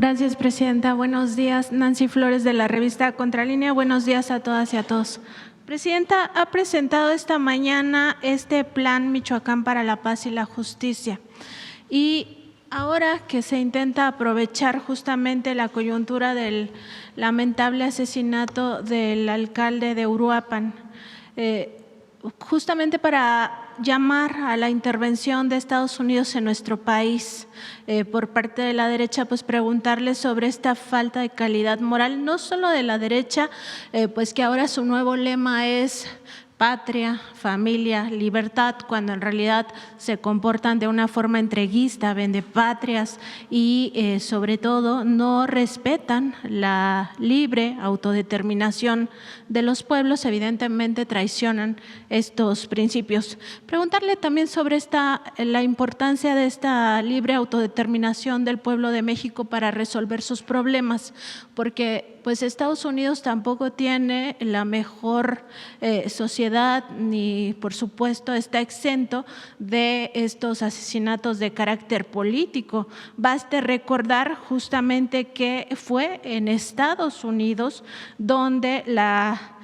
Gracias, presidenta. Buenos días. Nancy Flores, de la revista Contralínea. Buenos días a todas y a todos. Presidenta, ha presentado esta mañana este Plan Michoacán para la Paz y la Justicia. Y ahora que se intenta aprovechar justamente la coyuntura del lamentable asesinato del alcalde de Uruapan, justamente para llamar a la intervención de Estados Unidos en nuestro país por parte de la derecha, pues preguntarle sobre esta falta de calidad moral, no solo de la derecha, pues que ahora su nuevo lema es patria, familia, libertad, cuando en realidad se comportan de una forma entreguista, vendepatrias y sobre todo no respetan la libre autodeterminación de los pueblos, evidentemente traicionan estos principios. Preguntarle también sobre la importancia de esta libre autodeterminación del pueblo de México para resolver sus problemas, porque pues Estados Unidos tampoco tiene la mejor sociedad ni por supuesto está exento de estos asesinatos de carácter político. Baste recordar justamente que fue en Estados Unidos donde la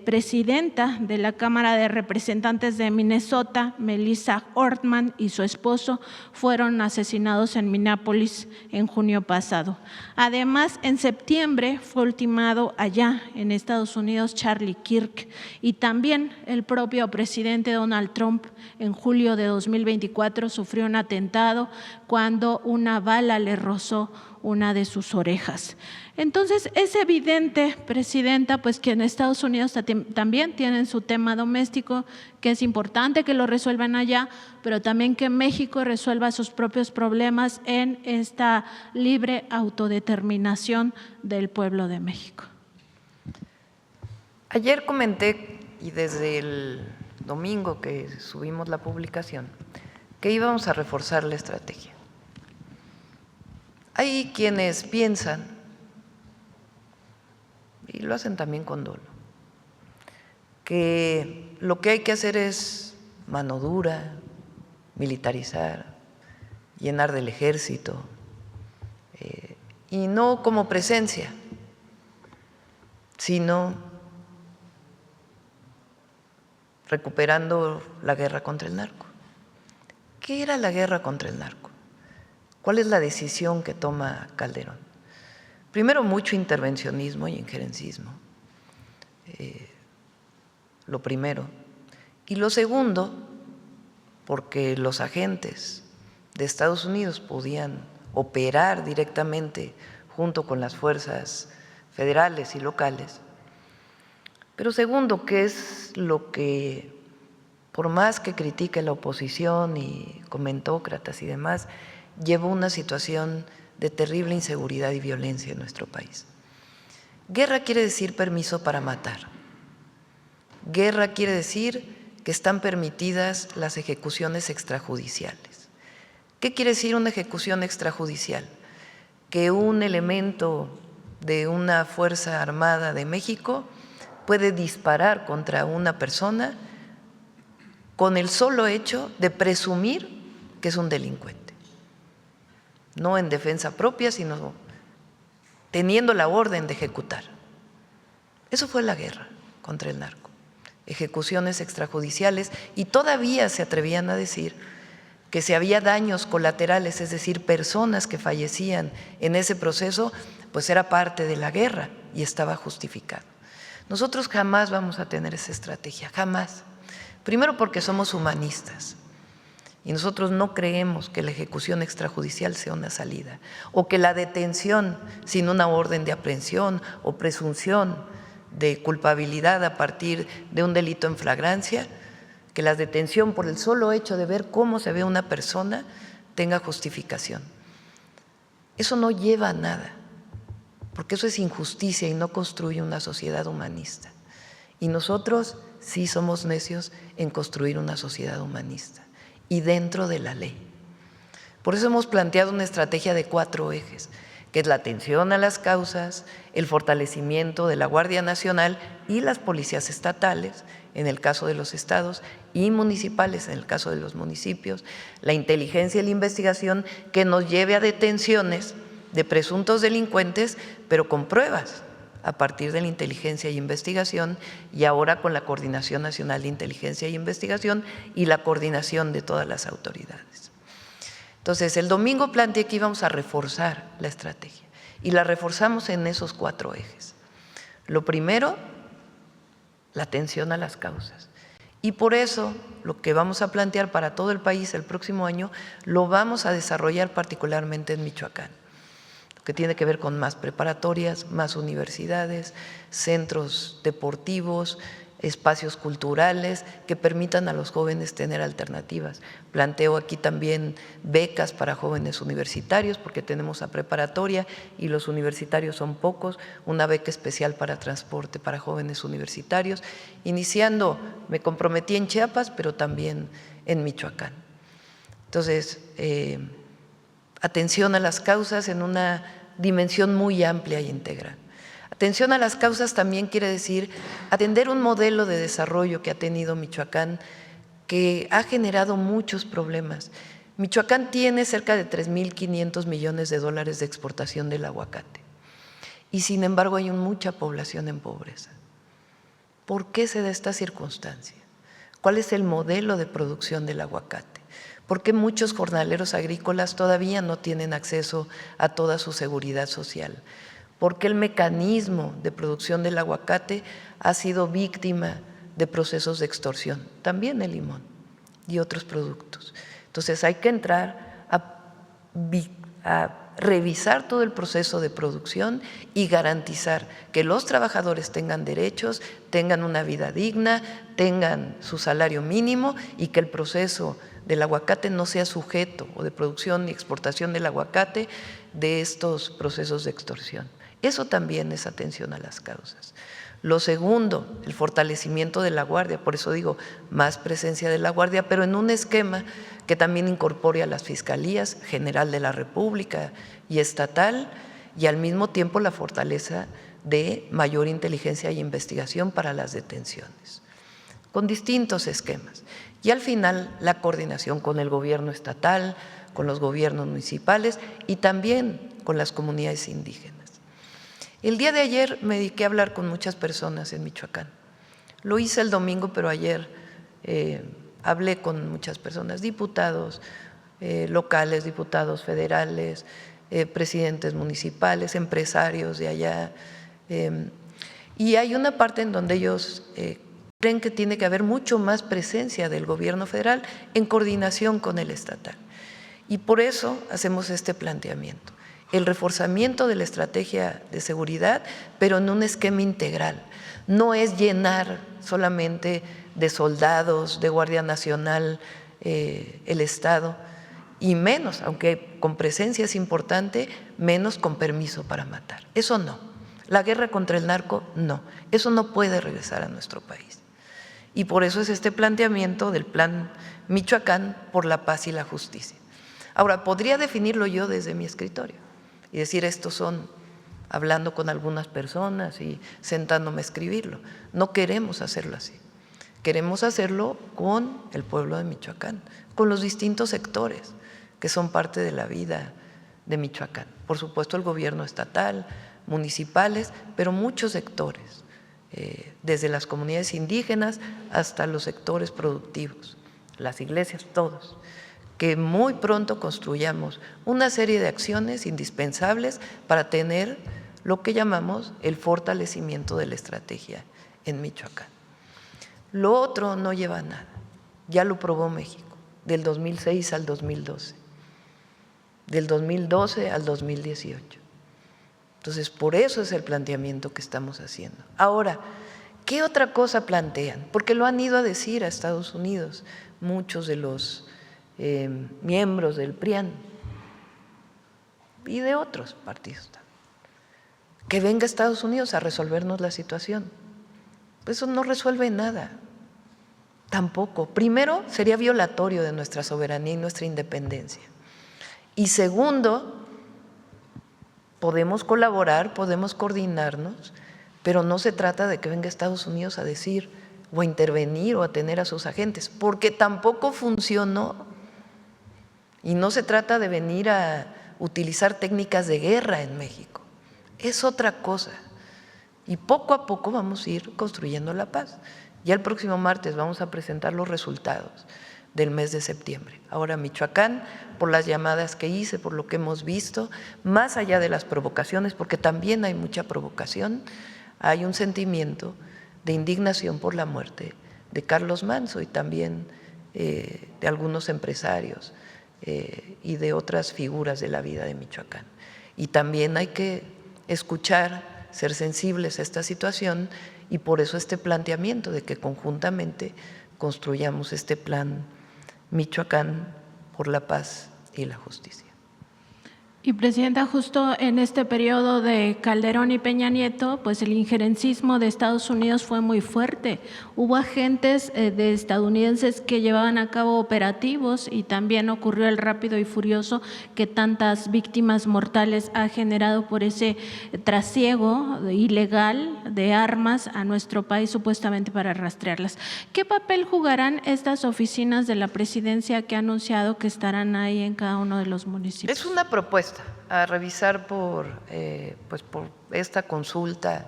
presidenta de la Cámara de Representantes de Minnesota, Melissa Hortman, y su esposo fueron asesinados en Minneapolis en junio pasado. Además, en septiembre fue ultimado allá en Estados Unidos Charlie Kirk, y también el propio presidente Donald Trump en julio de 2024 sufrió un atentado cuando una bala le rozó una de sus orejas. Entonces, es evidente, presidenta, pues que en Estados Unidos también tienen su tema doméstico, que es importante que lo resuelvan allá, pero también que México resuelva sus propios problemas en esta libre autodeterminación del pueblo de México. Ayer comenté, y desde el domingo que subimos la publicación, que íbamos a reforzar la estrategia. Hay quienes piensan, y lo hacen también con dolo, que lo que hay que hacer es mano dura, militarizar, llenar del ejército, y no como presencia, sino recuperando la guerra contra el narco. ¿Qué era la guerra contra el narco? ¿Cuál es la decisión que toma Calderón? Primero, mucho intervencionismo y injerencismo, lo primero. Y lo segundo, porque los agentes de Estados Unidos podían operar directamente junto con las fuerzas federales y locales. Pero segundo, que es lo que, por más que critique la oposición y comentócratas y demás, llevó una situación de terrible inseguridad y violencia en nuestro país. Guerra quiere decir permiso para matar. Guerra quiere decir que están permitidas las ejecuciones extrajudiciales. ¿Qué quiere decir una ejecución extrajudicial? Que un elemento de una fuerza armada de México puede disparar contra una persona con el solo hecho de presumir que es un delincuente. No en defensa propia, sino teniendo la orden de ejecutar. Eso fue la guerra contra el narco, ejecuciones extrajudiciales, y todavía se atrevían a decir que si había daños colaterales, es decir, personas que fallecían en ese proceso, pues era parte de la guerra y estaba justificado. Nosotros jamás vamos a tener esa estrategia, jamás. Primero porque somos humanistas. Y nosotros no creemos que la ejecución extrajudicial sea una salida, o que la detención sin una orden de aprehensión o presunción de culpabilidad a partir de un delito en flagrancia, que la detención por el solo hecho de ver cómo se ve una persona tenga justificación. Eso no lleva a nada, porque eso es injusticia y no construye una sociedad humanista. Y nosotros sí somos necios en construir una sociedad humanista y dentro de la ley. Por eso hemos planteado una estrategia de 4 ejes, que es la atención a las causas, el fortalecimiento de la Guardia Nacional y las policías estatales, en el caso de los estados, y municipales, en el caso de los municipios, la inteligencia y la investigación que nos lleve a detenciones de presuntos delincuentes, pero con pruebas a partir de la inteligencia y investigación, y ahora con la Coordinación Nacional de Inteligencia y Investigación y la coordinación de todas las autoridades. Entonces, el domingo planteé que íbamos a reforzar la estrategia y la reforzamos en esos 4 ejes. Lo primero, la atención a las causas. Y por eso lo que vamos a plantear para todo el país el próximo año lo vamos a desarrollar particularmente en Michoacán, que tiene que ver con más preparatorias, más universidades, centros deportivos, espacios culturales que permitan a los jóvenes tener alternativas. Planteo aquí también becas para jóvenes universitarios, porque tenemos a preparatoria y los universitarios son pocos, una beca especial para transporte para jóvenes universitarios, iniciando, me comprometí en Chiapas, pero también en Michoacán. Entonces, atención a las causas en una dimensión muy amplia e integral. Atención a las causas también quiere decir atender un modelo de desarrollo que ha tenido Michoacán, que ha generado muchos problemas. Michoacán tiene cerca de 3.500 millones de dólares de exportación del aguacate y sin embargo hay mucha población en pobreza. ¿Por qué se da esta circunstancia? ¿Cuál es el modelo de producción del aguacate? ¿Por qué muchos jornaleros agrícolas todavía no tienen acceso a toda su seguridad social? ¿Por qué el mecanismo de producción del aguacate ha sido víctima de procesos de extorsión? También el limón y otros productos. Entonces hay que entrar a revisar todo el proceso de producción y garantizar que los trabajadores tengan derechos, tengan una vida digna, tengan su salario mínimo y que el proceso del aguacate no sea sujeto, o de producción y exportación del aguacate, de estos procesos de extorsión. Eso también es atención a las causas. Lo segundo, el fortalecimiento de la Guardia, por eso digo más presencia de la Guardia, pero en un esquema que también incorpore a las Fiscalías General de la República y estatal, y al mismo tiempo la fortaleza de mayor inteligencia y investigación para las detenciones, con distintos esquemas. Y al final la coordinación con el gobierno estatal, con los gobiernos municipales y también con las comunidades indígenas. El día de ayer me dediqué a hablar con muchas personas en Michoacán. Lo hice el domingo, pero ayer hablé con muchas personas, diputados locales, diputados federales, presidentes municipales, empresarios de allá. Y hay una parte en donde ellos creen que tiene que haber mucho más presencia del gobierno federal en coordinación con el estatal. Y por eso hacemos este planteamiento. El reforzamiento de la estrategia de seguridad, pero en un esquema integral. No es llenar solamente de soldados, de Guardia Nacional, el Estado, y menos, aunque con presencia es importante, menos con permiso para matar. Eso no. La guerra contra el narco, no. Eso no puede regresar a nuestro país. Y por eso es este planteamiento del Plan Michoacán por la paz y la justicia. Ahora, podría definirlo yo desde mi escritorio y decir estos son, hablando con algunas personas y sentándome a escribirlo. No queremos hacerlo así. Queremos hacerlo con el pueblo de Michoacán, con los distintos sectores que son parte de la vida de Michoacán. Por supuesto el gobierno estatal, municipales, pero muchos sectores, desde las comunidades indígenas hasta los sectores productivos, las iglesias, todos. Que muy pronto construyamos una serie de acciones indispensables para tener lo que llamamos el fortalecimiento de la estrategia en Michoacán. Lo otro no lleva a nada, ya lo probó México, del 2006 al 2012, del 2012 al 2018. Entonces, por eso es el planteamiento que estamos haciendo. Ahora, ¿qué otra cosa plantean? Porque lo han ido a decir a Estados Unidos muchos de los miembros del PRIAN y de otros partidos también. Que venga a Estados Unidos a resolvernos la situación. Eso no resuelve nada, tampoco. Primero, sería violatorio de nuestra soberanía y nuestra independencia. Y segundo, podemos colaborar, podemos coordinarnos, pero no se trata de que venga a Estados Unidos a decir o a intervenir o a tener a sus agentes, porque tampoco funcionó. Y no se trata de venir a utilizar técnicas de guerra en México. Es otra cosa. Y poco a poco vamos a ir construyendo la paz. Ya el próximo martes vamos a presentar los resultados del mes de septiembre. Ahora Michoacán, por las llamadas que hice, por lo que hemos visto, más allá de las provocaciones, porque también hay mucha provocación, hay un sentimiento de indignación por la muerte de Carlos Manzo y también de algunos empresarios y de otras figuras de la vida de Michoacán. Y también hay que escuchar, ser sensibles a esta situación y por eso este planteamiento de que conjuntamente construyamos este plan Michoacán por la paz y la justicia. Y Presidenta, justo en este periodo de Calderón y Peña Nieto, pues el injerencismo de Estados Unidos fue muy fuerte. Hubo agentes de estadounidenses que llevaban a cabo operativos y también ocurrió el rápido y furioso que tantas víctimas mortales ha generado por ese trasiego ilegal de armas a nuestro país supuestamente para rastrearlas. ¿Qué papel jugarán estas oficinas de la Presidencia que ha anunciado que estarán ahí en cada uno de los municipios? Es una propuesta a revisar por esta consulta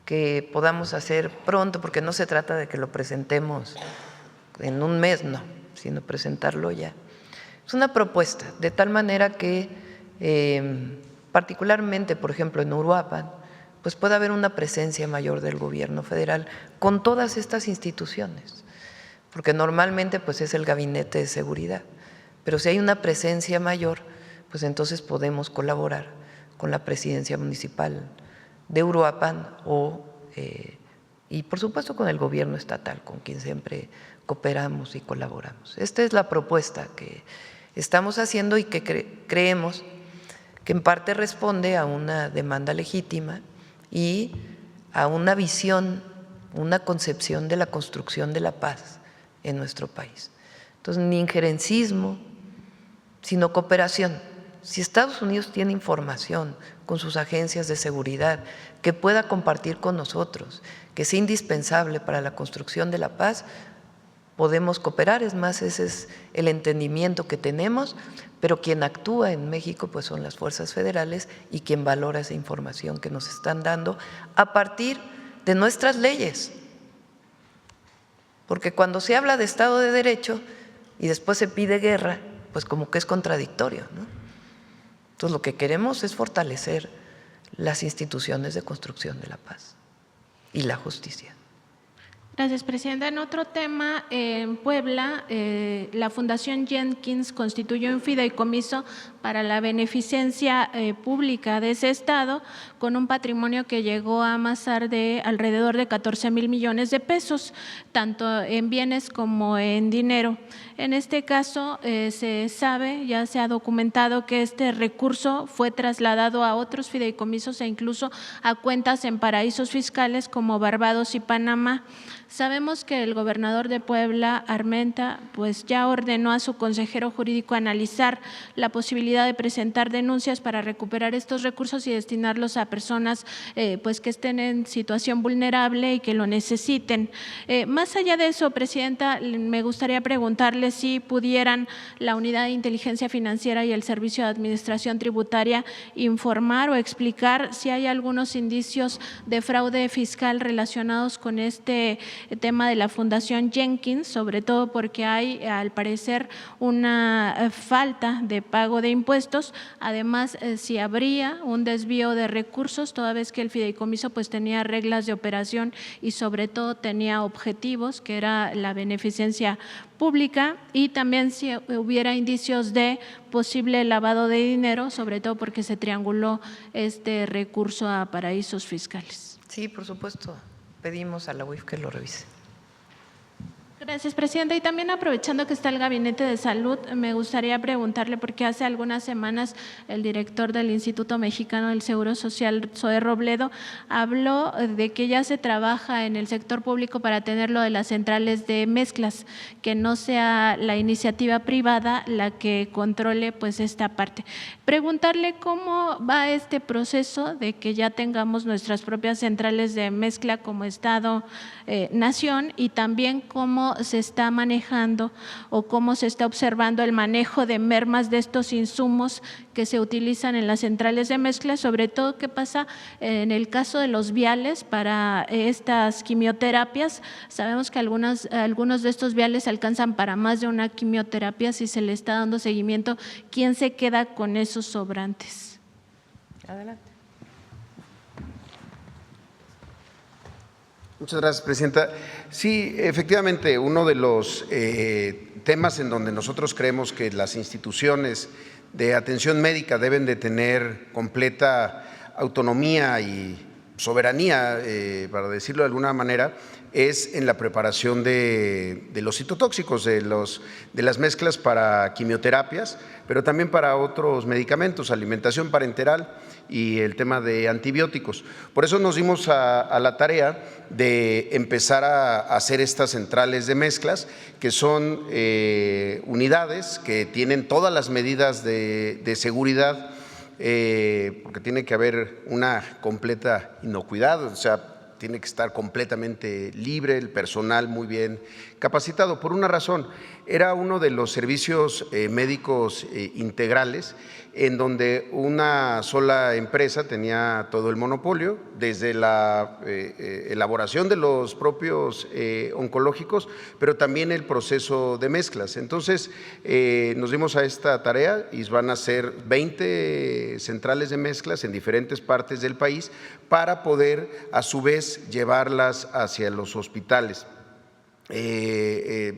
que podamos hacer pronto, porque no se trata de que lo presentemos en un mes, no, sino presentarlo ya. Es una propuesta, de tal manera que particularmente, por ejemplo, en Uruapan, pues pueda haber una presencia mayor del gobierno federal con todas estas instituciones, porque normalmente pues es el gabinete de seguridad, pero si hay una presencia mayor, pues entonces podemos colaborar con la presidencia municipal de Uruapan y por supuesto con el gobierno estatal, con quien siempre cooperamos y colaboramos. Esta es la propuesta que estamos haciendo y que creemos que en parte responde a una demanda legítima y a una visión, una concepción de la construcción de la paz en nuestro país. Entonces, ni injerencismo, sino cooperación. Si Estados Unidos tiene información con sus agencias de seguridad que pueda compartir con nosotros, que sea indispensable para la construcción de la paz, podemos cooperar. Es más, ese es el entendimiento que tenemos, pero quien actúa en México pues son las fuerzas federales y quien valora esa información que nos están dando a partir de nuestras leyes. Porque cuando se habla de Estado de Derecho y después se pide guerra, pues como que es contradictorio, ¿no? Entonces, lo que queremos es fortalecer las instituciones de construcción de la paz y la justicia. Gracias, Presidenta. En otro tema, en Puebla, la Fundación Jenkins constituyó un fideicomiso para la beneficencia pública de ese estado con un patrimonio que llegó a amasar de alrededor de 14,000 millones de pesos, tanto en bienes como en dinero. En este caso se sabe, ya se ha documentado que este recurso fue trasladado a otros fideicomisos e incluso a cuentas en paraísos fiscales como Barbados y Panamá. Sabemos que el gobernador de Puebla, Armenta, pues ya ordenó a su consejero jurídico analizar la posibilidad de presentar denuncias para recuperar estos recursos y destinarlos a personas pues que estén en situación vulnerable y que lo necesiten. Más allá de eso, Presidenta, me gustaría preguntarle si pudieran la Unidad de Inteligencia Financiera y el Servicio de Administración Tributaria informar o explicar si hay algunos indicios de fraude fiscal relacionados con este tema de la Fundación Jenkins, sobre todo porque hay al parecer una falta de pago de impuestos. Además, si habría un desvío de recursos, toda vez que el fideicomiso pues tenía reglas de operación y sobre todo tenía objetivos, que era la beneficencia pública, y también si hubiera indicios de posible lavado de dinero, sobre todo porque se trianguló este recurso a paraísos fiscales. Sí, por supuesto. Pedimos a la UIF que lo revise. Gracias, Presidenta. Y también aprovechando que está el Gabinete de Salud, me gustaría preguntarle, porque hace algunas semanas el director del Instituto Mexicano del Seguro Social, Zoe Robledo, habló de que ya se trabaja en el sector público para tener lo de las centrales de mezclas, que no sea la iniciativa privada la que controle pues esta parte. Preguntarle cómo va este proceso de que ya tengamos nuestras propias centrales de mezcla como Estado, nación, y también cómo se está manejando o cómo se está observando el manejo de mermas de estos insumos que se utilizan en las centrales de mezcla, sobre todo qué pasa en el caso de los viales para estas quimioterapias. Sabemos que algunos de estos viales alcanzan para más de una quimioterapia. Si se le está dando seguimiento, ¿quién se queda con esos sobrantes? Adelante. Muchas gracias, Presidenta. Sí, efectivamente, uno de los temas en donde nosotros creemos que las instituciones de atención médica deben de tener completa autonomía y soberanía, para decirlo de alguna manera, es en la preparación de los citotóxicos, de las mezclas para quimioterapias, pero también para otros medicamentos, alimentación parenteral y el tema de antibióticos. Por eso nos dimos a la tarea de empezar a hacer estas centrales de mezclas, que son unidades que tienen todas las medidas de seguridad, porque tiene que haber una completa inocuidad, o sea, tiene que estar completamente libre, el personal muy bien capacitado. Por una razón, era uno de los servicios médicos integrales en donde una sola empresa tenía todo el monopolio, desde la elaboración de los propios oncológicos, pero también el proceso de mezclas. Entonces, nos dimos a esta tarea y van a ser 20 centrales de mezclas en diferentes partes del país para poder, a su vez, llevarlas hacia los hospitales.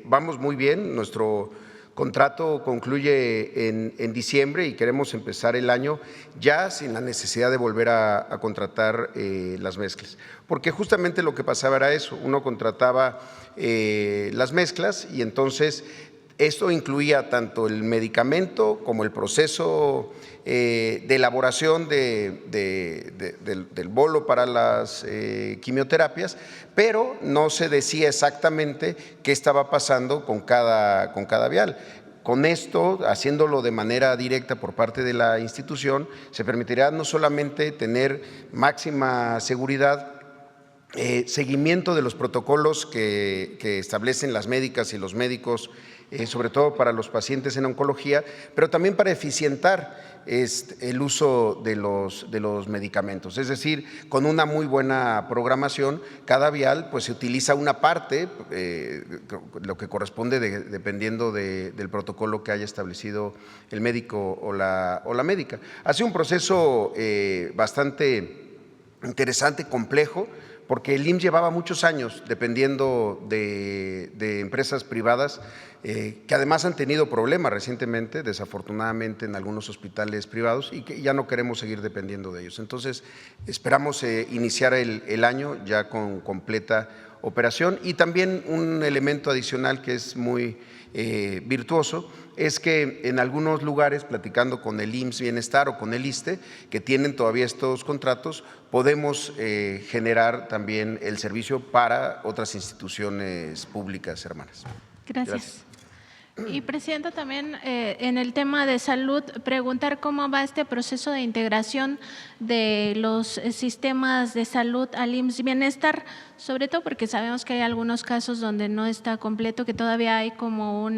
Vamos muy bien, nuestro contrato concluye en diciembre y queremos empezar el año ya sin la necesidad de volver a contratar las mezclas, porque justamente lo que pasaba era eso, uno contrataba las mezclas y entonces esto incluía tanto el medicamento como el proceso de elaboración del bolo para las quimioterapias, pero no se decía exactamente qué estaba pasando con cada vial. Con esto, haciéndolo de manera directa por parte de la institución, se permitirá no solamente tener máxima seguridad, seguimiento de los protocolos que establecen las médicas y los médicos, sobre todo para los pacientes en oncología, pero también para eficientar el uso de los medicamentos. Es decir, con una muy buena programación, cada vial pues se utiliza una parte, lo que corresponde dependiendo del protocolo que haya establecido el médico o la médica. Ha sido un proceso bastante interesante, complejo, porque el IMSS llevaba muchos años dependiendo de empresas privadas que además han tenido problemas recientemente, desafortunadamente en algunos hospitales privados, y que ya no queremos seguir dependiendo de ellos. Entonces, esperamos iniciar el año ya con completa operación. Y también un elemento adicional que es muy virtuoso es que en algunos lugares, platicando con el IMSS Bienestar o con el ISSSTE, que tienen todavía estos contratos, podemos generar también el servicio para otras instituciones públicas hermanas. Gracias. Y, Presidenta, también en el tema de salud, preguntar cómo va este proceso de integración de los sistemas de salud al IMSS Bienestar, sobre todo porque sabemos que hay algunos casos donde no está completo, que todavía hay como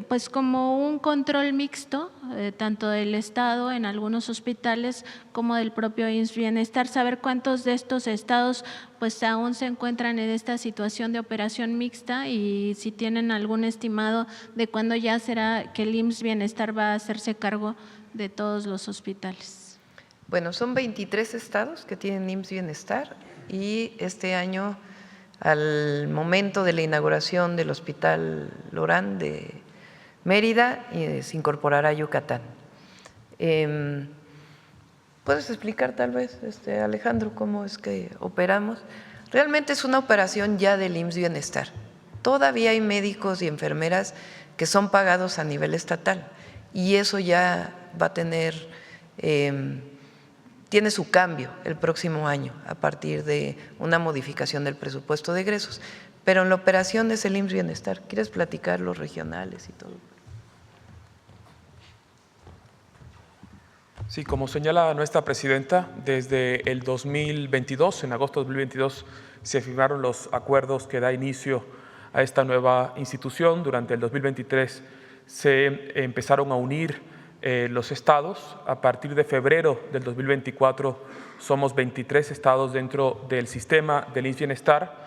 pues como un control mixto, tanto del Estado en algunos hospitales como del propio IMSS Bienestar, saber cuántos de estos estados pues aún se encuentran en esta situación de operación mixta y si tienen algún estimado de cuándo ya será que el IMSS Bienestar va a hacerse cargo de todos los hospitales. Bueno, son 23 estados que tienen IMSS Bienestar y este año, al momento de la inauguración del Hospital Lorán de Mérida, se incorporará Yucatán. ¿Puedes explicar tal vez, Alejandro, cómo es que operamos? Realmente es una operación ya del IMSS Bienestar. Todavía hay médicos y enfermeras que son pagados a nivel estatal y eso ya va a tener, tiene su cambio el próximo año a partir de una modificación del presupuesto de egresos. Pero en la operación es el IMSS Bienestar. ¿Quieres platicar los regionales y todo? Sí, como señala nuestra presidenta, desde el 2022, en agosto de 2022, se firmaron los acuerdos que da inicio a esta nueva institución. Durante el 2023 se empezaron a unir los estados. A partir de febrero del 2024 somos 23 estados dentro del sistema del IMSS Bienestar,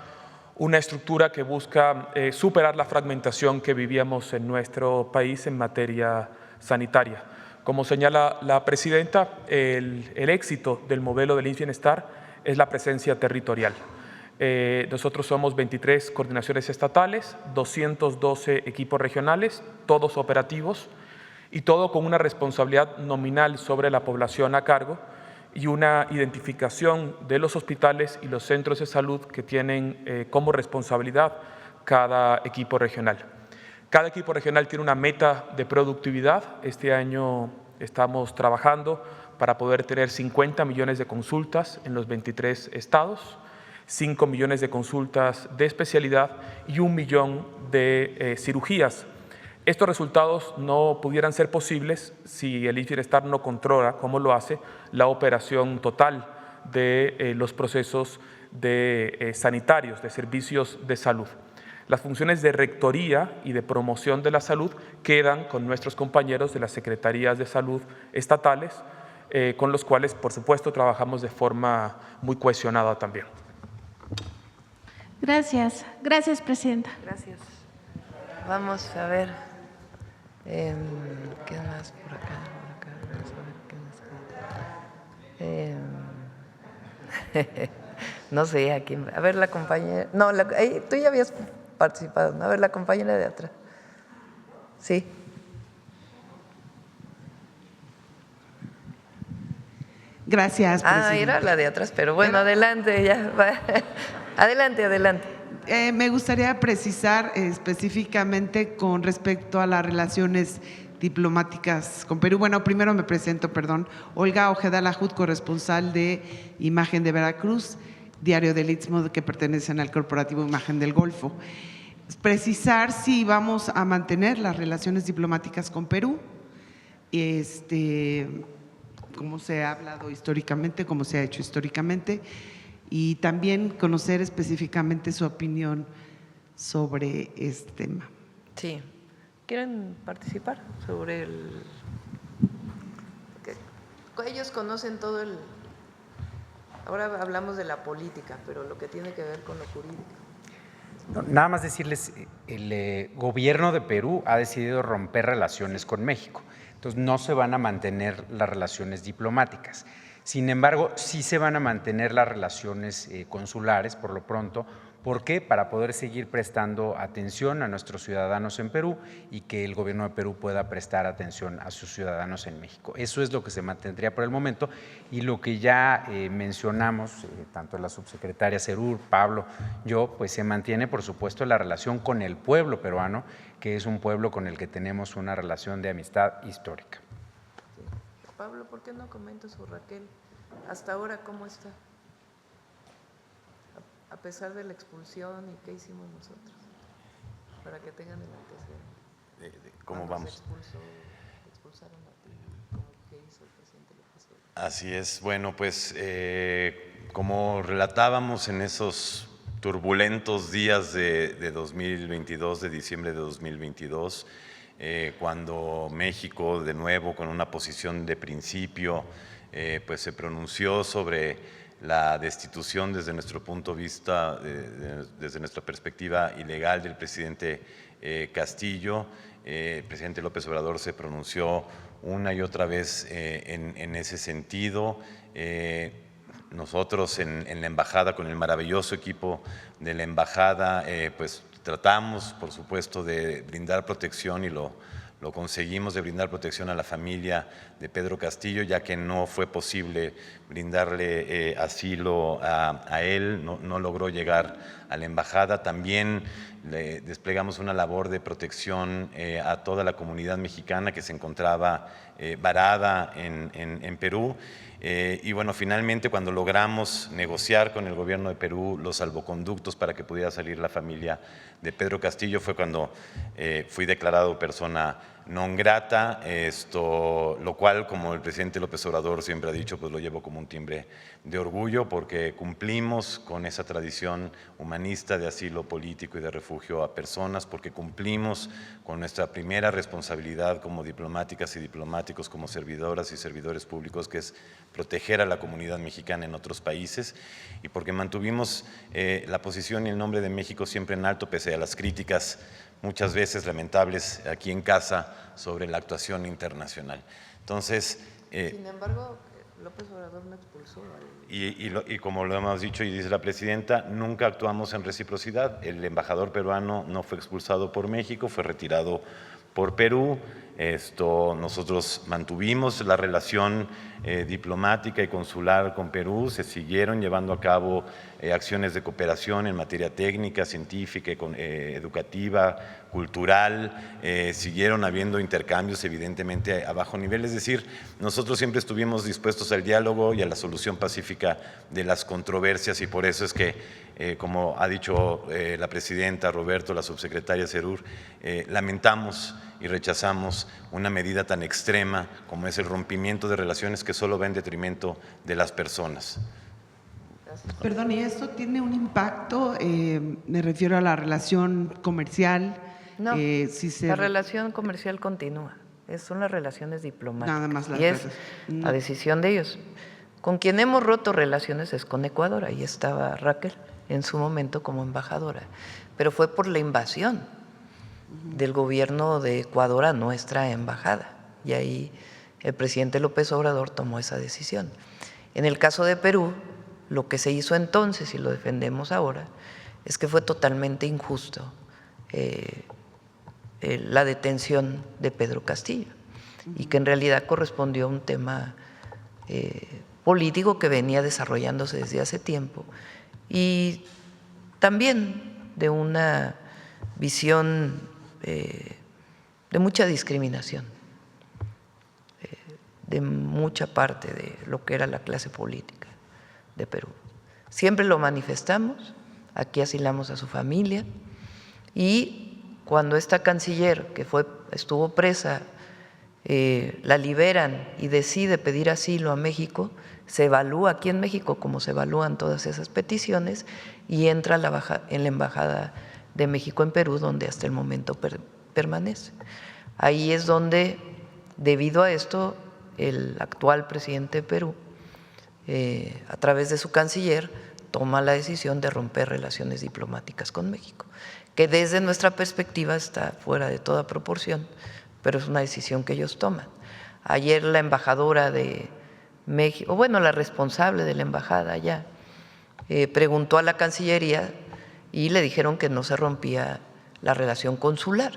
una estructura que busca superar la fragmentación que vivíamos en nuestro país en materia sanitaria. Como señala la presidenta, el éxito del modelo del IMSS Bienestar es la presencia territorial. Nosotros somos 23 coordinaciones estatales, 212 equipos regionales, todos operativos, y todo con una responsabilidad nominal sobre la población a cargo y una identificación de los hospitales y los centros de salud que tienen como responsabilidad cada equipo regional. Cada equipo regional tiene una meta de productividad. Este año estamos trabajando para poder tener 50 millones de consultas en los 23 estados, 5 millones de consultas de especialidad y 1 millón de cirugías. Estos resultados no pudieran ser posibles si el IMSS Bienestar no controla, como lo hace, la operación total de los procesos sanitarios, de servicios de salud. Las funciones de rectoría y de promoción de la salud quedan con nuestros compañeros de las secretarías de salud estatales, con los cuales, por supuesto, trabajamos de forma muy cohesionada también. Gracias. Gracias, presidenta. Gracias. Vamos a ver. ¿Qué más por acá? Vamos a ver qué más. No sé a quién. A ver, la compañera. No, tú ya habías participado, ¿no? A ver, la compañera de atrás. Sí. Gracias, presidenta. Era la de atrás, pero bueno, adelante, ya. Adelante. Me gustaría precisar específicamente con respecto a las relaciones diplomáticas con Perú. Bueno, primero me presento, Olga Ojeda Lajud, corresponsal de Imagen de Veracruz, diario del Istmo que pertenecen al corporativo Imagen del Golfo. Precisar si vamos a mantener las relaciones diplomáticas con Perú, como se ha hablado históricamente, como se ha hecho históricamente, y también conocer específicamente su opinión sobre este tema. Sí. ¿Quieren participar sobre el...? Ellos conocen todo el... Ahora hablamos de la política, pero lo que tiene que ver con lo jurídico. No, nada más decirles, el gobierno de Perú ha decidido romper relaciones con México. Entonces, no se van a mantener las relaciones diplomáticas. Sin embargo, sí se van a mantener las relaciones consulares por lo pronto. ¿Por qué? Para poder seguir prestando atención a nuestros ciudadanos en Perú y que el gobierno de Perú pueda prestar atención a sus ciudadanos en México. Eso es lo que se mantendría por el momento y lo que ya mencionamos, tanto la subsecretaria Serur, Pablo, yo, pues se mantiene por supuesto la relación con el pueblo peruano, que es un pueblo con el que tenemos una relación de amistad histórica. Sí. Pablo, ¿por qué no comentas sobre Raquel? Hasta ahora, ¿cómo está? A pesar de la expulsión y qué hicimos nosotros, para que tengan el antecedente. ¿Cómo vamos? Expulsaron a ti, ¿qué hizo el presidente López Obrador? Así es, bueno, pues como relatábamos en esos turbulentos días de 2022, de diciembre de 2022, cuando México, de nuevo, con una posición de principio, pues se pronunció sobre la destitución desde nuestro punto de vista, desde nuestra perspectiva ilegal del presidente Castillo. El presidente López Obrador se pronunció una y otra vez en ese sentido. Nosotros en la embajada, con el maravilloso equipo de la embajada, pues tratamos, por supuesto, de brindar protección y lo conseguimos, de brindar protección a la familia de Pedro Castillo, ya que no fue posible brindarle asilo a él, no logró llegar a la embajada. También le desplegamos una labor de protección a toda la comunidad mexicana que se encontraba varada en Perú. Y bueno, finalmente cuando logramos negociar con el gobierno de Perú los salvoconductos para que pudiera salir la familia de Pedro Castillo fue cuando fui declarado persona non grata, lo cual, como el presidente López Obrador siempre ha dicho, pues lo llevo como un timbre de orgullo, porque cumplimos con esa tradición humanista de asilo político y de refugio a personas, porque cumplimos con nuestra primera responsabilidad como diplomáticas y diplomáticos, como servidoras y servidores públicos, que es proteger a la comunidad mexicana en otros países, y porque mantuvimos la posición y el nombre de México siempre en alto, pese a las críticas muchas veces lamentables aquí en casa sobre la actuación internacional. Entonces, sin embargo, López Obrador no expulsó y como lo hemos dicho y dice la presidenta, nunca actuamos en reciprocidad. El embajador peruano no fue expulsado por México, fue retirado por Perú. Nosotros mantuvimos la relación diplomática y consular con Perú, se siguieron llevando a cabo acciones de cooperación en materia técnica, científica, educativa, cultural, siguieron habiendo intercambios evidentemente a bajo nivel, es decir, nosotros siempre estuvimos dispuestos al diálogo y a la solución pacífica de las controversias, y por eso es que, como ha dicho la presidenta Roberto, la subsecretaria Serur, lamentamos y rechazamos una medida tan extrema como es el rompimiento de relaciones que solo va en detrimento de las personas. Perdón, ¿y esto tiene un impacto? Me refiero a la relación comercial. No, la relación comercial continúa. Son las relaciones diplomáticas. Nada más las y es la decisión de ellos. Con quien hemos roto relaciones es con Ecuador. Ahí estaba Raquel en su momento como embajadora. Pero fue por la invasión del gobierno de Ecuador a nuestra embajada. Y ahí el presidente López Obrador tomó esa decisión. En el caso de Perú, lo que se hizo entonces, y lo defendemos ahora, es que fue totalmente injusto la detención de Pedro Castillo, y que en realidad correspondió a un tema político que venía desarrollándose desde hace tiempo, y también de una visión de mucha discriminación de mucha parte de lo que era la clase política de Perú. Siempre lo manifestamos, aquí asilamos a su familia, y cuando esta canciller que estuvo presa la liberan y decide pedir asilo a México, se evalúa aquí en México como se evalúan todas esas peticiones, y entra en la Embajada de México en Perú, donde hasta el momento permanece. Ahí es donde, debido a esto, el actual presidente de Perú, a través de su canciller, toma la decisión de romper relaciones diplomáticas con México, que desde nuestra perspectiva está fuera de toda proporción, pero es una decisión que ellos toman. Ayer la embajadora de México, bueno, la responsable de la embajada allá, preguntó a la Cancillería y le dijeron que no se rompía la relación consular,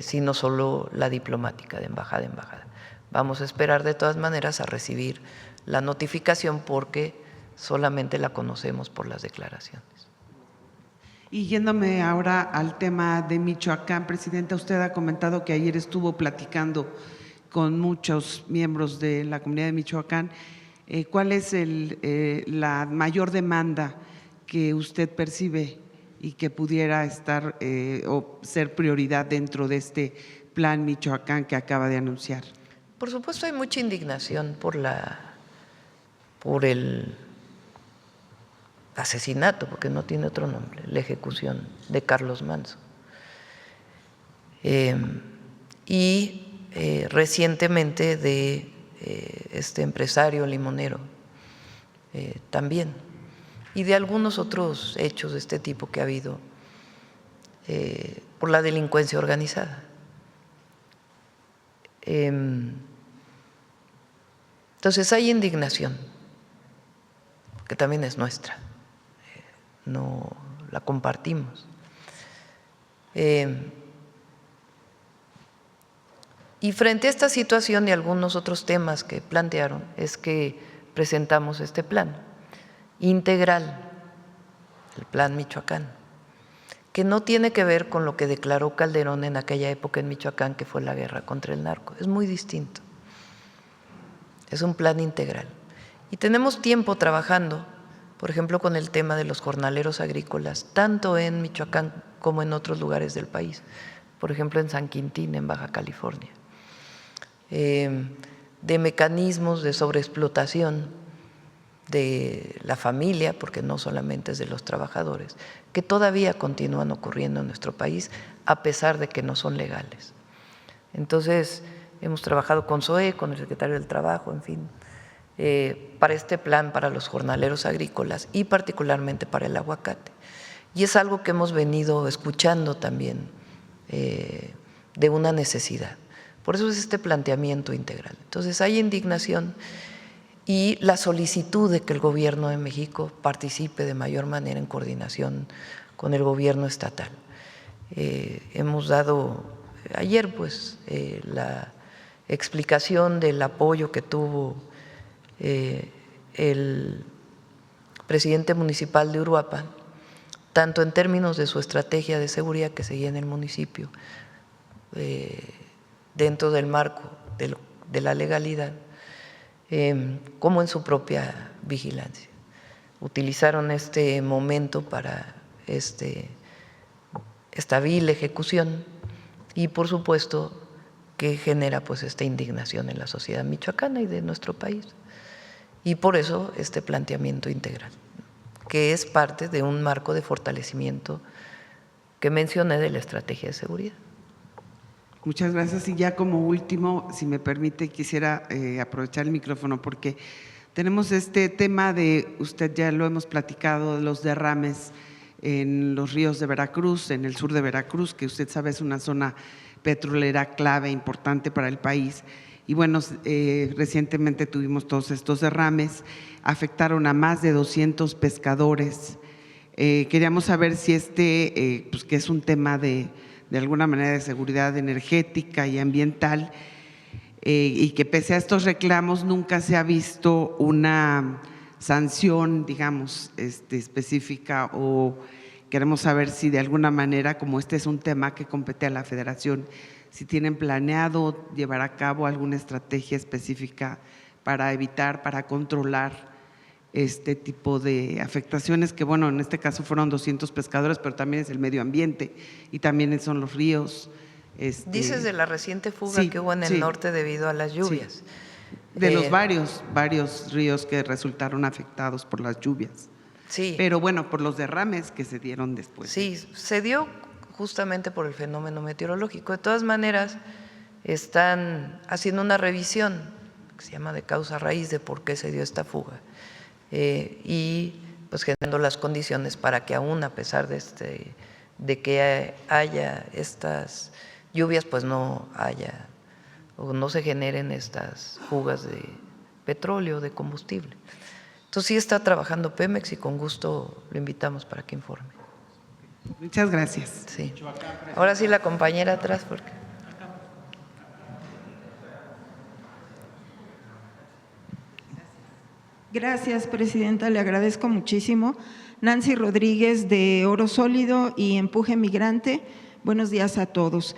sino solo la diplomática de embajada a embajada. Vamos a esperar de todas maneras a recibir la notificación, porque solamente la conocemos por las declaraciones. Y yéndome ahora al tema de Michoacán, Presidenta, usted ha comentado que ayer estuvo platicando con muchos miembros de la comunidad de Michoacán. ¿Cuál es la mayor demanda que usted percibe y que pudiera estar o ser prioridad dentro de este plan Michoacán que acaba de anunciar? Por supuesto, hay mucha indignación por el asesinato, porque no tiene otro nombre, la ejecución de Carlos Manzo. Y recientemente de este empresario limonero también, y de algunos otros hechos de este tipo que ha habido por la delincuencia organizada. Entonces hay indignación, que también es nuestra, no la compartimos. Y frente a esta situación y algunos otros temas que plantearon, es que presentamos este plan integral, el Plan Michoacán, que no tiene que ver con lo que declaró Calderón en aquella época en Michoacán, que fue la guerra contra el narco. Es muy distinto. Es un plan integral. Y tenemos tiempo trabajando, por ejemplo, con el tema de los jornaleros agrícolas, tanto en Michoacán como en otros lugares del país, por ejemplo en San Quintín, en Baja California, de mecanismos de sobreexplotación de la familia, porque no solamente es de los trabajadores, que todavía continúan ocurriendo en nuestro país a pesar de que no son legales. Entonces, hemos trabajado con SOE, con el secretario del Trabajo, en fin, para este plan para los jornaleros agrícolas y particularmente para el aguacate. Y es algo que hemos venido escuchando también de una necesidad. Por eso es este planteamiento integral. Entonces, hay indignación y la solicitud de que el Gobierno de México participe de mayor manera en coordinación con el Gobierno estatal. Hemos dado ayer pues la explicación del apoyo que tuvo el presidente municipal de Uruapan, tanto en términos de su estrategia de seguridad que seguía en el municipio, dentro del marco de la legalidad, como en su propia vigilancia. Utilizaron este momento para esta vil ejecución y, por supuesto, que genera pues esta indignación en la sociedad michoacana y de nuestro país. Y por eso este planteamiento integral, que es parte de un marco de fortalecimiento que mencioné de la estrategia de seguridad. Muchas gracias. Y ya como último, si me permite, quisiera aprovechar el micrófono porque tenemos este tema de, usted ya lo hemos platicado, de los derrames en los ríos de Veracruz, en el sur de Veracruz, que usted sabe es una zona petrolera clave, importante para el país. Y bueno, recientemente tuvimos todos estos derrames, afectaron a más de 200 pescadores. Queríamos saber si pues que es un tema de alguna manera de seguridad energética y ambiental, y que pese a estos reclamos nunca se ha visto una sanción, digamos, específica, o queremos saber si de alguna manera, como este es un tema que compete a la Federación, si tienen planeado llevar a cabo alguna estrategia específica para evitar, para controlar este tipo de afectaciones que, bueno, en este caso fueron 200 pescadores, pero también es el medio ambiente y también son los ríos. Dices de la reciente fuga que hubo en el norte debido a las lluvias. Sí. De los varios ríos que resultaron afectados por las lluvias. Sí. Pero bueno, por los derrames que se dieron después. Sí, se dio justamente por el fenómeno meteorológico. De todas maneras, están haciendo una revisión que se llama de causa raíz de por qué se dio esta fuga. Y pues generando las condiciones para que aún a pesar de que haya estas lluvias, pues no haya o no se generen estas fugas de petróleo, de combustible. Entonces sí está trabajando Pemex y con gusto lo invitamos para que informe. Muchas gracias. Sí. Ahora sí la compañera atrás porque… Gracias, presidenta, le agradezco muchísimo. Nancy Rodríguez, de Oro Sólido y Empuje Migrante. Buenos días a todos.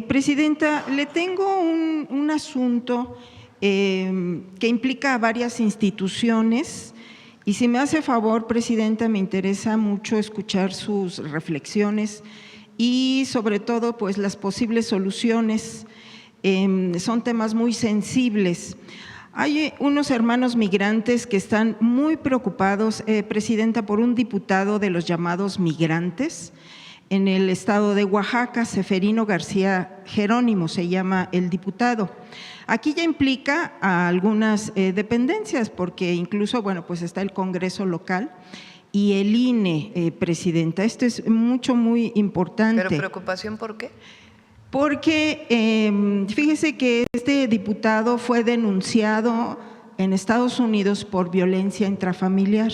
Presidenta, le tengo un asunto que implica a varias instituciones y si me hace favor, presidenta, me interesa mucho escuchar sus reflexiones y sobre todo pues las posibles soluciones. Son temas muy sensibles. Hay unos hermanos migrantes que están muy preocupados, presidenta, por un diputado de los llamados migrantes en el estado de Oaxaca, Seferino García Jerónimo, se llama el diputado. Aquí ya implica a algunas dependencias, porque incluso, bueno, pues está el Congreso local y el INE, presidenta. Esto es muy importante. ¿Pero preocupación por qué? Porque fíjese que este diputado fue denunciado en Estados Unidos por violencia intrafamiliar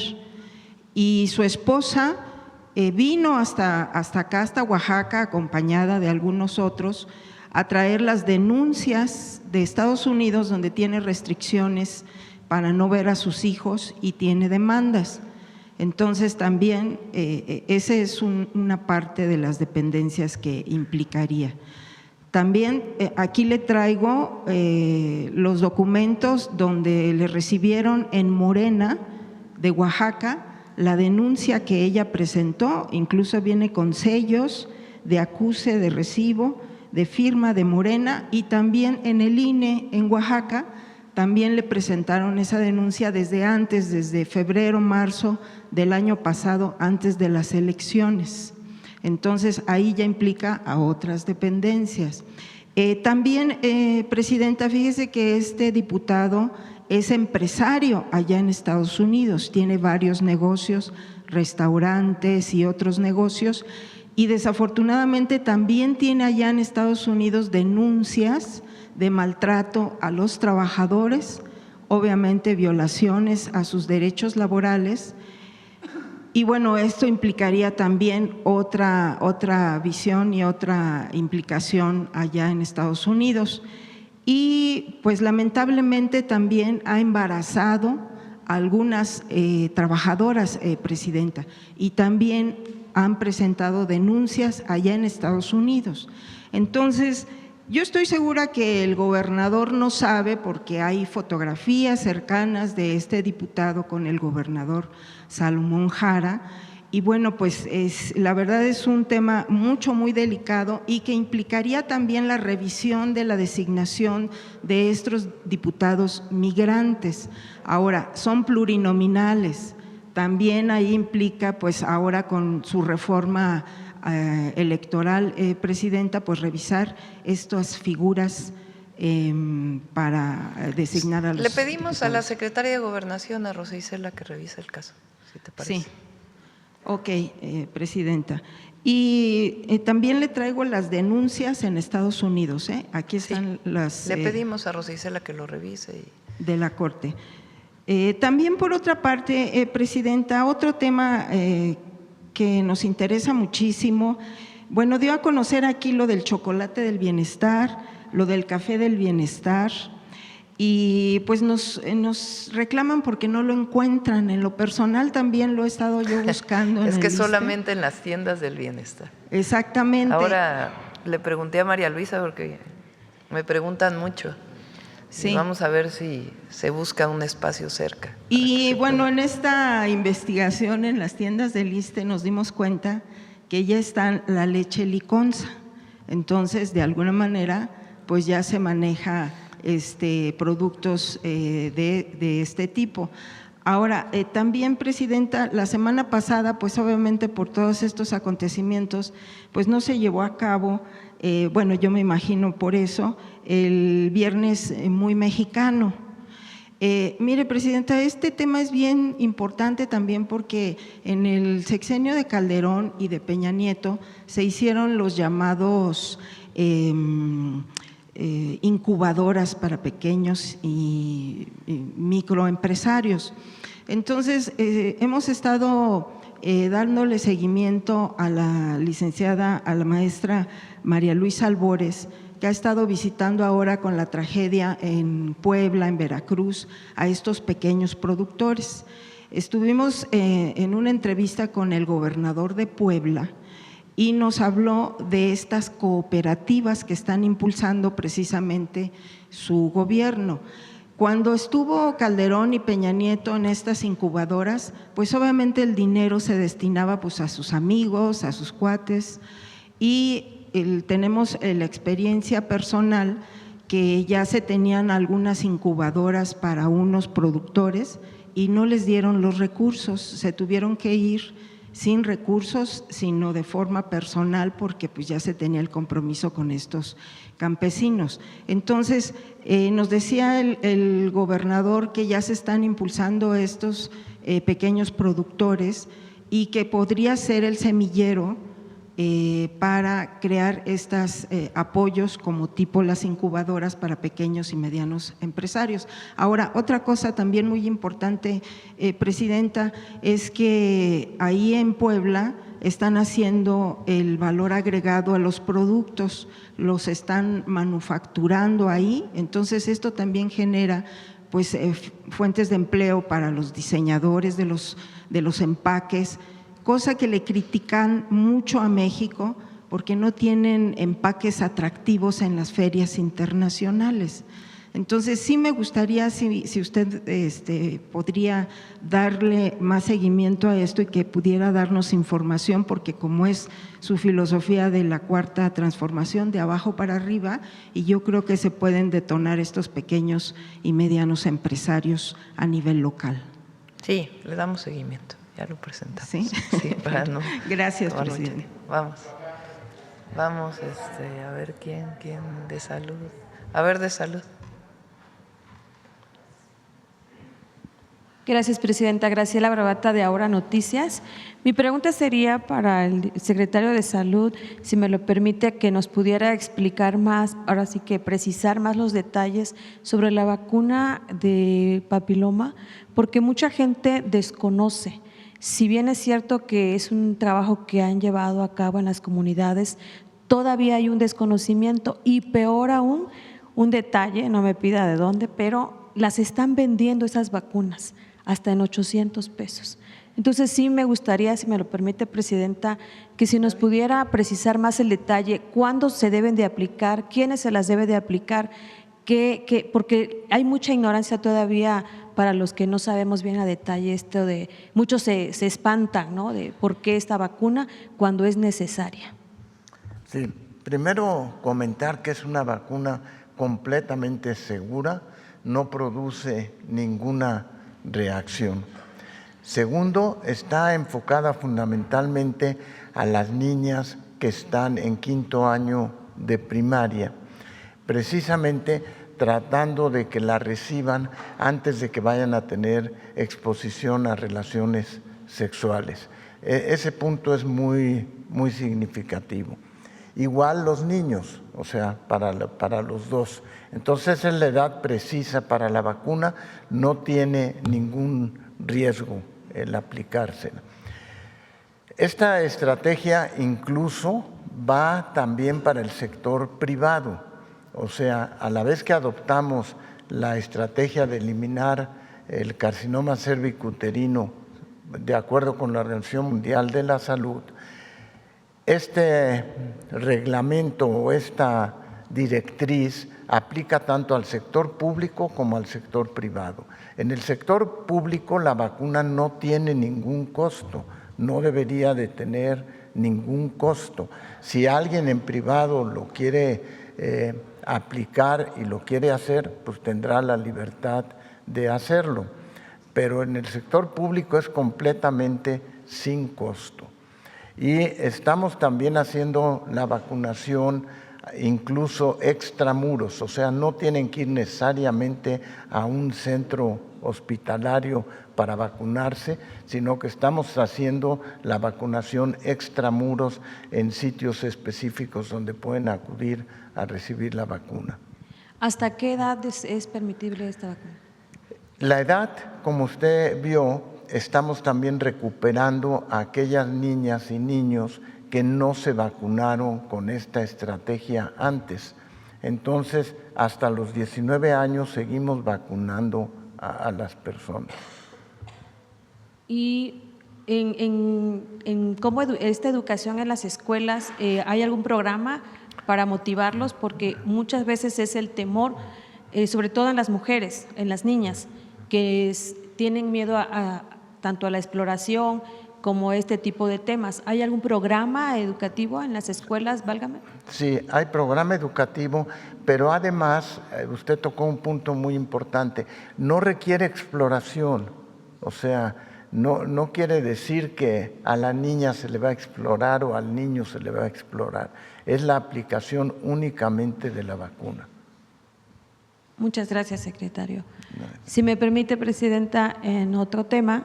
y su esposa vino hasta acá, hasta Oaxaca, acompañada de algunos otros, a traer las denuncias de Estados Unidos, donde tiene restricciones para no ver a sus hijos y tiene demandas. Entonces también esa es una parte de las dependencias que implicaría. También aquí le traigo los documentos donde le recibieron en Morena de Oaxaca la denuncia que ella presentó, incluso viene con sellos de acuse, de recibo, de firma de Morena, y también en el INE en Oaxaca también le presentaron esa denuncia desde antes, desde febrero, marzo del año pasado, antes de las elecciones. Entonces, ahí ya implica a otras dependencias. También, Presidenta, fíjese que este diputado es empresario allá en Estados Unidos, tiene varios negocios, restaurantes y otros negocios, y desafortunadamente también tiene allá en Estados Unidos denuncias de maltrato a los trabajadores, obviamente violaciones a sus derechos laborales. Y bueno, esto implicaría también otra visión y otra implicación allá en Estados Unidos. Y pues lamentablemente también ha embarazado a algunas trabajadoras, Presidenta, y también han presentado denuncias allá en Estados Unidos. Entonces, yo estoy segura que el gobernador no sabe, porque hay fotografías cercanas de este diputado con el gobernador Salomón Jara, y bueno, pues la verdad es un tema muy delicado y que implicaría también la revisión de la designación de estos diputados migrantes. Ahora, son plurinominales, también ahí implica pues ahora con su reforma electoral, Presidenta, pues revisar estas figuras para designar a los Le pedimos diputados. a la secretaria de Gobernación, a Rosa Isela, que revise el caso, si te parece. Sí, ok, Presidenta. Y también le traigo las denuncias en Estados Unidos, aquí están las… Le pedimos a Rosa Isela que lo revise. De la Corte. También por otra parte, Presidenta, otro tema que nos interesa muchísimo, bueno, dio a conocer aquí lo del chocolate del bienestar, lo del café del bienestar, y pues nos reclaman porque no lo encuentran. En lo personal también lo he estado yo buscando. Es en que el ISSSTE. solamente en las tiendas del bienestar. Exactamente. Ahora le pregunté a María Luisa, porque me preguntan mucho. Sí. Y vamos a ver si se busca un espacio cerca. Y bueno, en esta investigación en las tiendas del ISSSTE nos dimos cuenta que ya está la leche liconza. Entonces, de alguna manera, pues ya se maneja productos de este tipo. Ahora, también, Presidenta, la semana pasada, pues obviamente por todos estos acontecimientos, pues no se llevó a cabo, bueno, yo me imagino por eso, el Viernes Muy Mexicano. Mire, Presidenta, este tema es bien importante también porque en el sexenio de Calderón y de Peña Nieto se hicieron los llamados incubadoras para pequeños y microempresarios. Entonces, hemos estado dándole seguimiento a la licenciada, a la maestra María Luisa Albores, que ha estado visitando ahora con la tragedia en Puebla, en Veracruz, a estos pequeños productores. Estuvimos en una entrevista con el gobernador de Puebla y nos habló de estas cooperativas que están impulsando precisamente su gobierno. Cuando estuvo Calderón y Peña Nieto en estas incubadoras, pues obviamente el dinero se destinaba pues a sus amigos, a sus cuates, y tenemos la experiencia personal que ya se tenían algunas incubadoras para unos productores y no les dieron los recursos, se tuvieron que ir sin recursos, sino de forma personal, porque pues ya se tenía el compromiso con estos campesinos. Entonces, nos decía el gobernador que ya se están impulsando estos pequeños productores y que podría ser el semillero para crear estos apoyos como tipo las incubadoras para pequeños y medianos empresarios. Ahora, otra cosa también muy importante, Presidenta, es que ahí en Puebla están haciendo el valor agregado a los productos, los están manufacturando ahí, entonces esto también genera pues fuentes de empleo para los diseñadores de los empaques, cosa que le critican mucho a México porque no tienen empaques atractivos en las ferias internacionales. Entonces, sí me gustaría si usted podría darle más seguimiento a esto y que pudiera darnos información, porque como es su filosofía de la cuarta transformación, de abajo para arriba, y yo creo que se pueden detonar estos pequeños y medianos empresarios a nivel local. Sí, le damos seguimiento, ya lo presentamos. ¿Sí? Sí, para no Gracias, tomar mucho presidente. tiempo. Vamos, a ver quién de salud. A ver, de salud. Gracias, presidenta. Graciela Bravata, de Ahora Noticias. Mi pregunta sería para el secretario de Salud, si me lo permite, que nos pudiera explicar más, ahora sí que precisar más los detalles sobre la vacuna de papiloma, porque mucha gente desconoce. Si bien es cierto que es un trabajo que han llevado a cabo en las comunidades, todavía hay un desconocimiento y peor aún, un detalle, no me pida de dónde, pero las están vendiendo esas vacunas hasta en 800 pesos. Entonces sí me gustaría, si me lo permite, presidenta, que si nos pudiera precisar más el detalle, cuándo se deben de aplicar, quiénes se las debe de aplicar, porque hay mucha ignorancia todavía para los que no sabemos bien a detalle esto de, muchos se espantan, ¿no?, de por qué esta vacuna cuando es necesaria. Sí, primero comentar que es una vacuna completamente segura, no produce ninguna reacción. Segundo, está enfocada fundamentalmente a las niñas que están en 5º año de primaria, precisamente tratando de que la reciban antes de que vayan a tener exposición a relaciones sexuales. Ese punto es muy significativo. Igual los niños, o sea, para los dos. Entonces, es la edad precisa para la vacuna, no tiene ningún riesgo el aplicársela. Esta estrategia incluso va también para el sector privado, o sea, a la vez que adoptamos la estrategia de eliminar el carcinoma cervicuterino de acuerdo con la Organización Mundial de la Salud, este reglamento o esta directriz aplica tanto al sector público como al sector privado. En el sector público la vacuna no tiene ningún costo, no debería de tener ningún costo. Si alguien en privado lo quiere aplicar y lo quiere hacer, pues tendrá la libertad de hacerlo. Pero en el sector público es completamente sin costo. Y estamos también haciendo la vacunación incluso extramuros, o sea, no tienen que ir necesariamente a un centro hospitalario para vacunarse, sino que estamos haciendo la vacunación extramuros en sitios específicos donde pueden acudir a recibir la vacuna. ¿Hasta qué edad es permitible esta vacuna? La edad, como usted vio, estamos también recuperando a aquellas niñas y niños que no se vacunaron con esta estrategia antes. Entonces, hasta los 19 años seguimos vacunando a las personas. Y en cómo esta educación en las escuelas, ¿hay algún programa para motivarlos? Porque muchas veces es el temor, sobre todo en las mujeres, en las niñas, que tienen miedo tanto a la exploración como este tipo de temas. ¿Hay algún programa educativo en las escuelas, válgame? Sí, hay programa educativo, pero además, usted tocó un punto muy importante, no requiere exploración, o sea, no quiere decir que a la niña se le va a explorar o al niño se le va a explorar, es la aplicación únicamente de la vacuna. Muchas gracias, secretario. Si me permite, presidenta, en otro tema,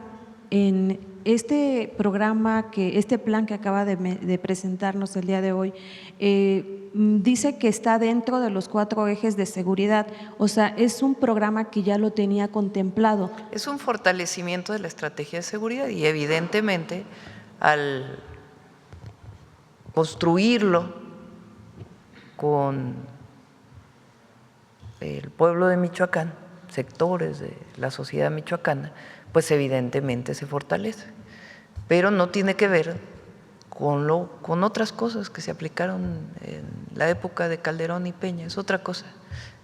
en este programa, este plan que acaba de presentarnos el día de hoy, dice que está dentro de los 4 ejes de seguridad, o sea, es un programa que ya lo tenía contemplado. Es un fortalecimiento de la estrategia de seguridad y evidentemente al construirlo con el pueblo de Michoacán, sectores de la sociedad michoacana, pues evidentemente se fortalece, pero no tiene que ver con otras cosas que se aplicaron en la época de Calderón y Peña, es otra cosa.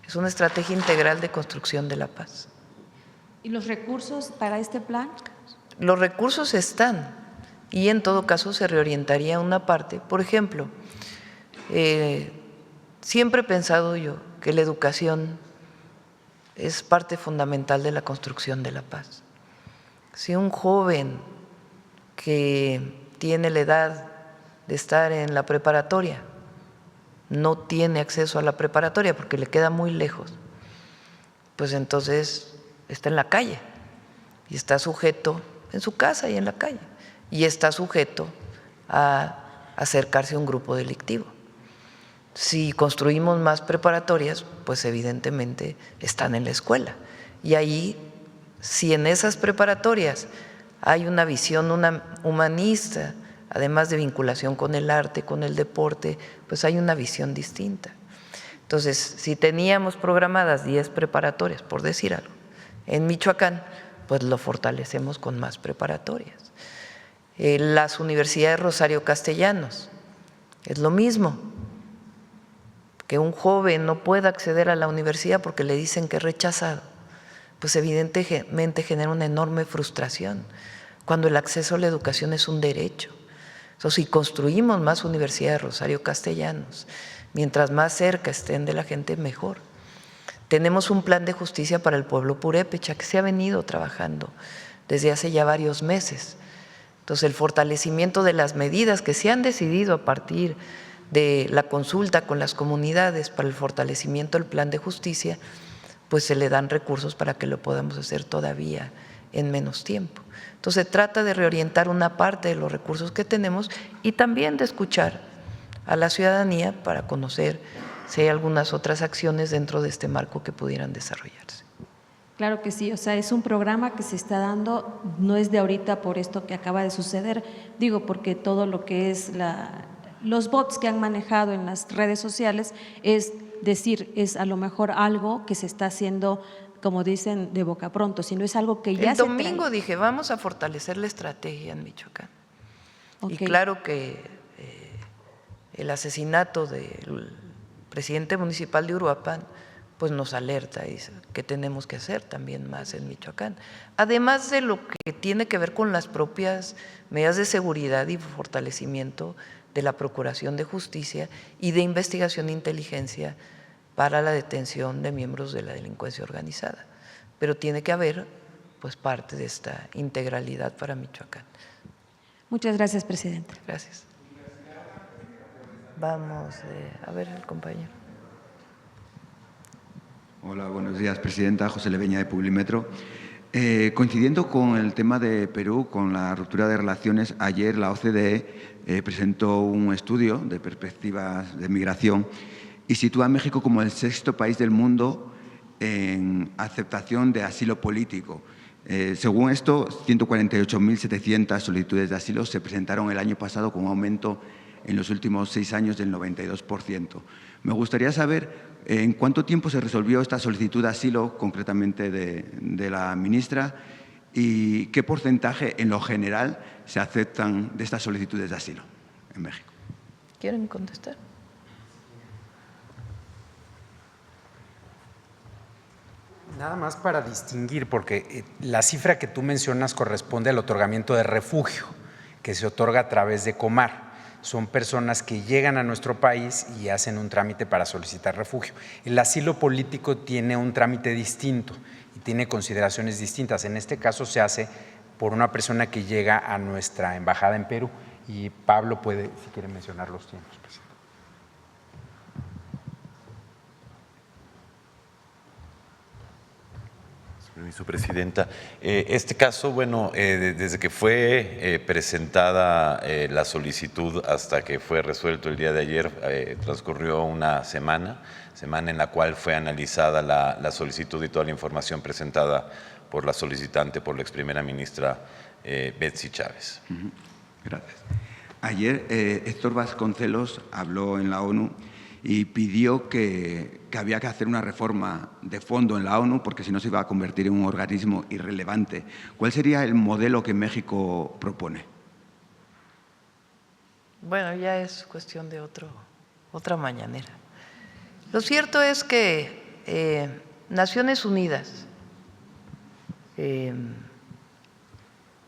Es una estrategia integral de construcción de la paz. ¿Y los recursos para este plan? Los recursos están y en todo caso se reorientaría una parte. Por ejemplo, siempre he pensado yo que la educación es parte fundamental de la construcción de la paz. Si un joven que tiene la edad de estar en la preparatoria no tiene acceso a la preparatoria porque le queda muy lejos, pues entonces está en la calle y está sujeto en su casa y en la calle y está sujeto a acercarse a un grupo delictivo. Si construimos más preparatorias, pues evidentemente están en la escuela. Y ahí, si en esas preparatorias hay una visión humanista, además de vinculación con el arte, con el deporte, pues hay una visión distinta. Entonces, si teníamos programadas 10 preparatorias, por decir algo, en Michoacán, pues lo fortalecemos con más preparatorias. Las universidades Rosario Castellanos, es lo mismo. Que un joven no pueda acceder a la universidad porque le dicen que es rechazado, pues evidentemente genera una enorme frustración, cuando el acceso a la educación es un derecho. Entonces, si construimos más universidades Rosario Castellanos, mientras más cerca estén de la gente, mejor. Tenemos un plan de justicia para el pueblo purépecha que se ha venido trabajando desde hace ya varios meses. Entonces, el fortalecimiento de las medidas que se han decidido a partir de la consulta con las comunidades para el fortalecimiento del plan de justicia, pues se le dan recursos para que lo podamos hacer todavía en menos tiempo. Entonces, se trata de reorientar una parte de los recursos que tenemos y también de escuchar a la ciudadanía para conocer si hay algunas otras acciones dentro de este marco que pudieran desarrollarse. Claro que sí, o sea, es un programa que se está dando, no es de ahorita por esto que acaba de suceder, digo, porque todo lo que es los bots que han manejado en las redes sociales, es decir, es a lo mejor algo que se está haciendo, como dicen, de boca pronto, sino es algo que ya el domingo dije, vamos a fortalecer la estrategia en Michoacán. Okay. Y claro que el asesinato del presidente municipal de Uruapan pues nos alerta y dice que tenemos que hacer también más en Michoacán. Además de lo que tiene que ver con las propias medidas de seguridad y fortalecimiento de la Procuración de Justicia y de investigación e inteligencia para la detención de miembros de la delincuencia organizada. Pero tiene que haber pues parte de esta integralidad para Michoacán. Muchas gracias, presidente. Gracias. Vamos a ver el compañero. Hola, buenos días, presidenta. José Leveña, de Publimetro. Coincidiendo con el tema de Perú, con la ruptura de relaciones, ayer la OCDE presentó un estudio de perspectivas de migración y sitúa a México como el 6º país del mundo en aceptación de asilo político. Según esto, 148.700 solicitudes de asilo se presentaron el año pasado, con un aumento en los últimos 6 años del 92%. Me gustaría saber en cuánto tiempo se resolvió esta solicitud de asilo, concretamente de la ministra, y qué porcentaje en lo general se aceptan de estas solicitudes de asilo en México. ¿Quieren contestar? Nada más para distinguir, porque la cifra que tú mencionas corresponde al otorgamiento de refugio que se otorga a través de Comar. Son personas que llegan a nuestro país y hacen un trámite para solicitar refugio. El asilo político tiene un trámite distinto y tiene consideraciones distintas. En este caso se hace por una persona que llega a nuestra embajada en Perú. Y Pablo puede, si quiere, mencionar los tiempos, presidente. Permiso, presidenta. Este caso, bueno, desde que fue presentada la solicitud hasta que fue resuelto el día de ayer, transcurrió una semana en la cual fue analizada la solicitud y toda la información presentada por la solicitante, por la ex primera ministra Betsy Chávez. Gracias. Ayer Héctor Vasconcelos habló en la ONU y pidió que había que hacer una reforma de fondo en la ONU porque si no se iba a convertir en un organismo irrelevante. ¿Cuál sería el modelo que México propone? Bueno, ya es cuestión de otra mañanera. Lo cierto es que Naciones Unidas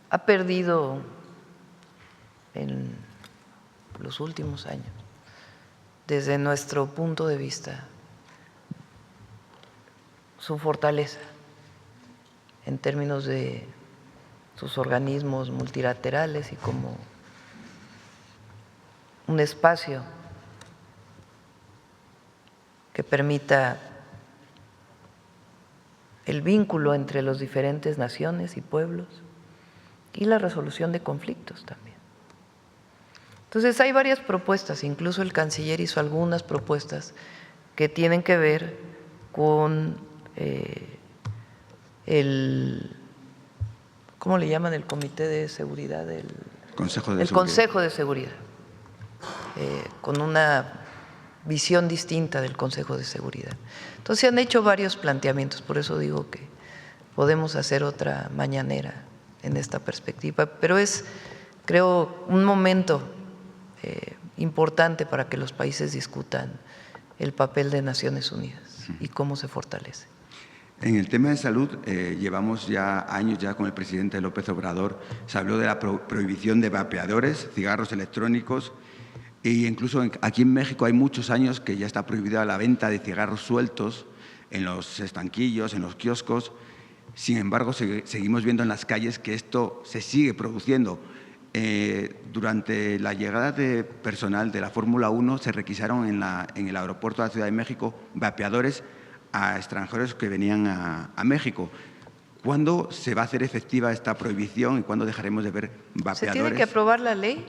ha perdido en los últimos años, desde nuestro punto de vista, su fortaleza en términos de sus organismos multilaterales y como un espacio que permita el vínculo entre las diferentes naciones y pueblos y la resolución de conflictos también. Entonces hay varias propuestas, incluso el canciller hizo algunas propuestas que tienen que ver con ¿cómo le llaman? El Comité de Seguridad, el Consejo de Seguridad, con una visión distinta del Consejo de Seguridad. Entonces se han hecho varios planteamientos, por eso digo que podemos hacer otra mañanera en esta perspectiva, pero es, creo, un momento importante para que los países discutan el papel de Naciones Unidas y cómo se fortalece. En el tema de salud, llevamos ya años con el presidente López Obrador, se habló de la prohibición de vapeadores, cigarros electrónicos, e incluso aquí en México hay muchos años que ya está prohibida la venta de cigarros sueltos en los estanquillos, en los kioscos. Sin embargo, seguimos viendo en las calles que esto se sigue produciendo. Durante la llegada de personal de la Fórmula 1 se requisaron en el aeropuerto de la Ciudad de México vapeadores a extranjeros que venían a México. ¿Cuándo se va a hacer efectiva esta prohibición y cuándo dejaremos de ver vapeadores? Se tiene que aprobar la ley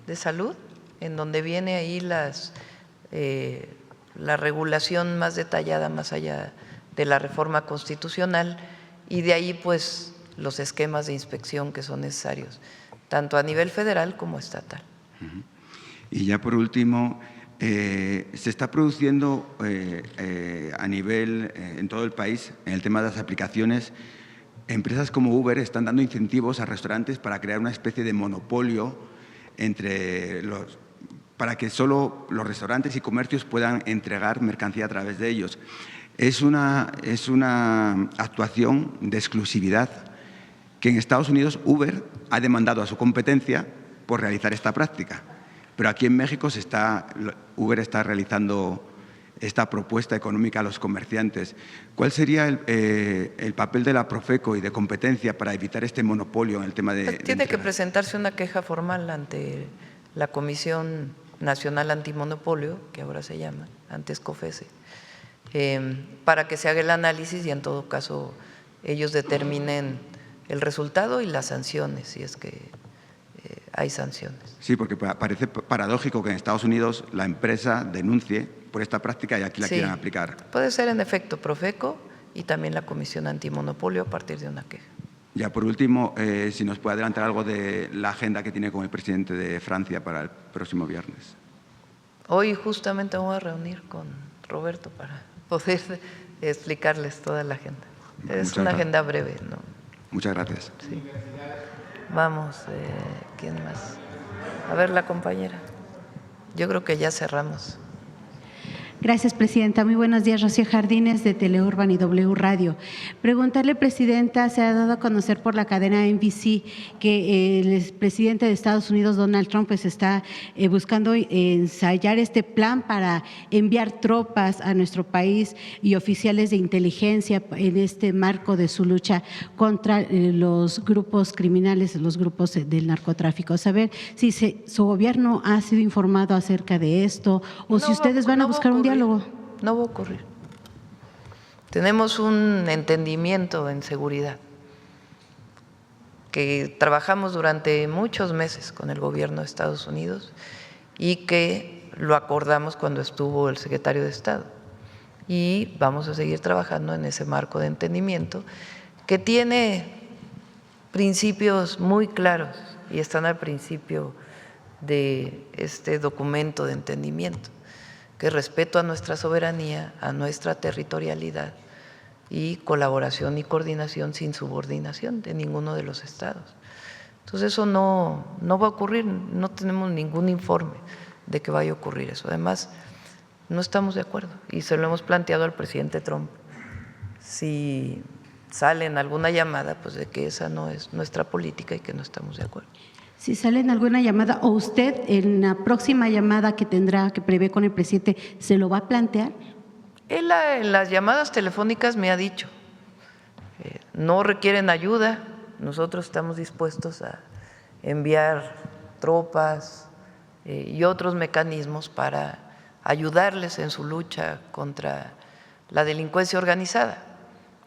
de salud, en donde viene ahí la regulación más detallada, más allá de la reforma constitucional, y de ahí pues los esquemas de inspección que son necesarios, tanto a nivel federal como estatal. Y ya por último, se está produciendo a nivel, en todo el país, en el tema de las aplicaciones, empresas como Uber están dando incentivos a restaurantes para crear una especie de monopolio para que solo los restaurantes y comercios puedan entregar mercancía a través de ellos. Es una actuación de exclusividad que en Estados Unidos Uber ha demandado a su competencia por realizar esta práctica. Pero aquí en México Uber está realizando esta propuesta económica a los comerciantes. ¿Cuál sería el papel de la Profeco y de competencia para evitar este monopolio en el tema de… Tiene que presentarse una queja formal ante la Comisión Nacional Antimonopolio, que ahora se llama, antes COFECE, para que se haga el análisis y en todo caso ellos determinen el resultado y las sanciones, si es que hay sanciones. Sí, porque parece paradójico que en Estados Unidos la empresa denuncie por esta práctica y aquí la quieran aplicar. Puede ser en efecto Profeco y también la Comisión Antimonopolio a partir de una queja. Ya por último, si nos puede adelantar algo de la agenda que tiene con el presidente de Francia para el próximo viernes. Hoy justamente me voy a reunir con Roberto para poder explicarles toda la agenda. Es una agenda breve, ¿no? Muchas gracias. Sí. Vamos, ¿quién más? A ver, la compañera. Yo creo que ya cerramos. Gracias, Presidenta. Muy buenos días, Rocío Jardines de Teleurban y W Radio. Preguntarle, Presidenta, se ha dado a conocer por la cadena NBC que el presidente de Estados Unidos, Donald Trump, pues está buscando ensayar este plan para enviar tropas a nuestro país y oficiales de inteligencia en este marco de su lucha contra los grupos criminales, los grupos del narcotráfico. Saber si su gobierno ha sido informado acerca de esto o si ustedes van a buscar un diálogo. No va a ocurrir. Tenemos un entendimiento en seguridad que trabajamos durante muchos meses con el gobierno de Estados Unidos y que lo acordamos cuando estuvo el secretario de Estado. Y vamos a seguir trabajando en ese marco de entendimiento que tiene principios muy claros y están al principio de este documento de entendimiento, que es respeto a nuestra soberanía, a nuestra territorialidad y colaboración y coordinación sin subordinación de ninguno de los estados. Entonces eso no va a ocurrir, no tenemos ningún informe de que vaya a ocurrir eso. Además, no estamos de acuerdo y se lo hemos planteado al presidente Trump si sale en alguna llamada, pues de que esa no es nuestra política y que no estamos de acuerdo. Si sale en alguna llamada, o usted en la próxima llamada que tendrá, que prevé con el presidente, ¿se lo va a plantear? Él en las llamadas telefónicas me ha dicho, no requieren ayuda, nosotros estamos dispuestos a enviar tropas y otros mecanismos para ayudarles en su lucha contra la delincuencia organizada.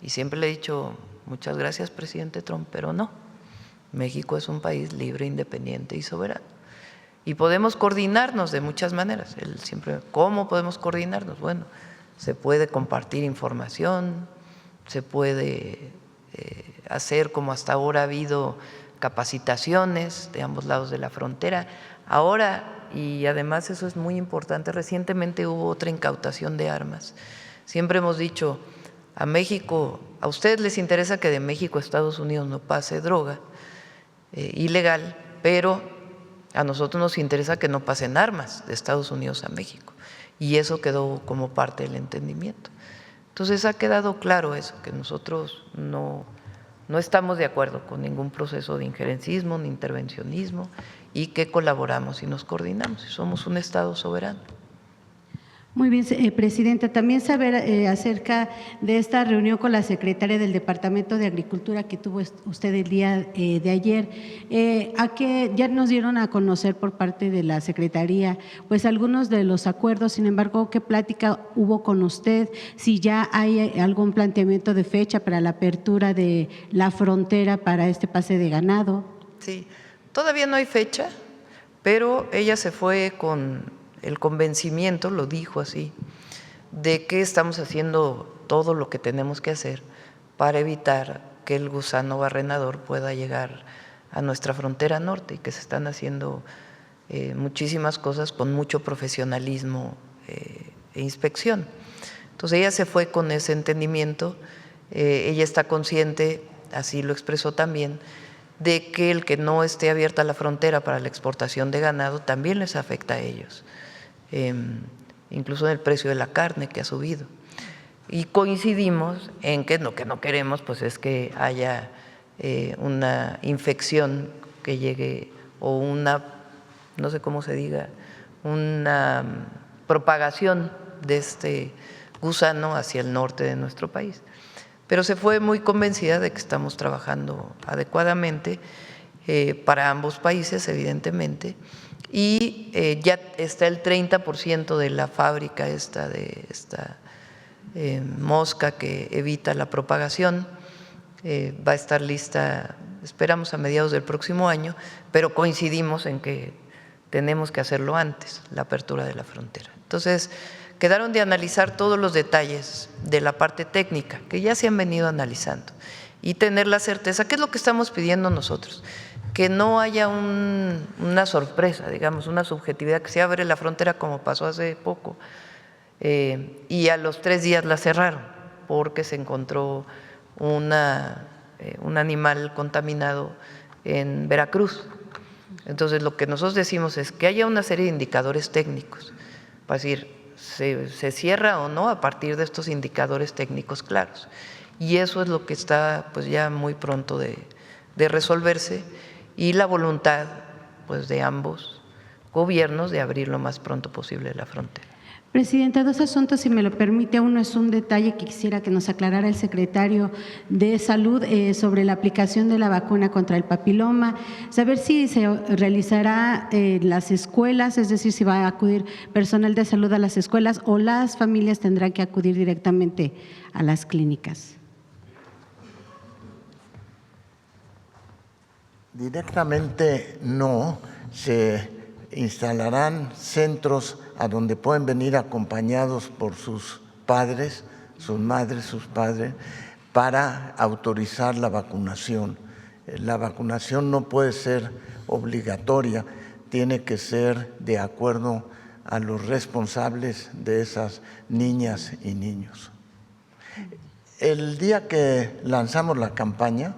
Y siempre le he dicho, muchas gracias, presidente Trump, pero no. México es un país libre, independiente y soberano. Y podemos coordinarnos de muchas maneras. Él siempre, ¿cómo podemos coordinarnos? Bueno, se puede compartir información, se puede hacer como hasta ahora ha habido capacitaciones de ambos lados de la frontera. Ahora, y además eso es muy importante, recientemente hubo otra incautación de armas. Siempre hemos dicho, a México, a ustedes les interesa que de México a Estados Unidos no pase droga ilegal, pero a nosotros nos interesa que no pasen armas de Estados Unidos a México. Y eso quedó como parte del entendimiento. Entonces ha quedado claro eso, que nosotros no estamos de acuerdo con ningún proceso de injerencismo ni intervencionismo y que colaboramos y nos coordinamos y somos un Estado soberano. Muy bien, presidenta. También saber acerca de esta reunión con la secretaria del Departamento de Agricultura que tuvo usted el día de ayer, ya nos dieron a conocer por parte de la Secretaría pues algunos de los acuerdos. Sin embargo, ¿qué plática hubo con usted? Si ya hay algún planteamiento de fecha para la apertura de la frontera para este pase de ganado. Sí, todavía no hay fecha, pero ella se fue con el convencimiento, lo dijo así, de que estamos haciendo todo lo que tenemos que hacer para evitar que el gusano barrenador pueda llegar a nuestra frontera norte y que se están haciendo muchísimas cosas con mucho profesionalismo e inspección. Entonces ella se fue con ese entendimiento, ella está consciente, así lo expresó también, de que el que no esté abierta la frontera para la exportación de ganado también les afecta a ellos. Incluso en el precio de la carne que ha subido. Y coincidimos en que lo que no queremos pues es que haya una infección que llegue o una, no sé cómo se diga, una propagación de este gusano hacia el norte de nuestro país. Pero se fue muy convencida de que estamos trabajando adecuadamente para ambos países, evidentemente, y ya está el 30% de la fábrica de esta mosca que evita la propagación, va a estar lista, esperamos a mediados del próximo año, pero coincidimos en que tenemos que hacerlo antes, la apertura de la frontera. Entonces, quedaron de analizar todos los detalles de la parte técnica, que ya se han venido analizando, y tener la certeza, ¿qué es lo que estamos pidiendo nosotros? Que no haya una sorpresa, digamos, una subjetividad, que se abre la frontera como pasó hace poco y a los 3 días la cerraron porque se encontró un animal contaminado en Veracruz. Entonces lo que nosotros decimos es que haya una serie de indicadores técnicos para decir se cierra o no a partir de estos indicadores técnicos claros, y eso es lo que está pues ya muy pronto de resolverse, y la voluntad pues de ambos gobiernos de abrir lo más pronto posible la frontera. Presidenta, 2 asuntos, si me lo permite. Uno es un detalle que quisiera que nos aclarara el secretario de Salud sobre la aplicación de la vacuna contra el papiloma. Saber si se realizará en las escuelas, es decir, si va a acudir personal de salud a las escuelas o las familias tendrán que acudir directamente a las clínicas. Directamente no, se instalarán centros a donde pueden venir acompañados por sus padres, sus madres, sus padres, para autorizar la vacunación. La vacunación no puede ser obligatoria, tiene que ser de acuerdo a los responsables de esas niñas y niños. El día que lanzamos la campaña,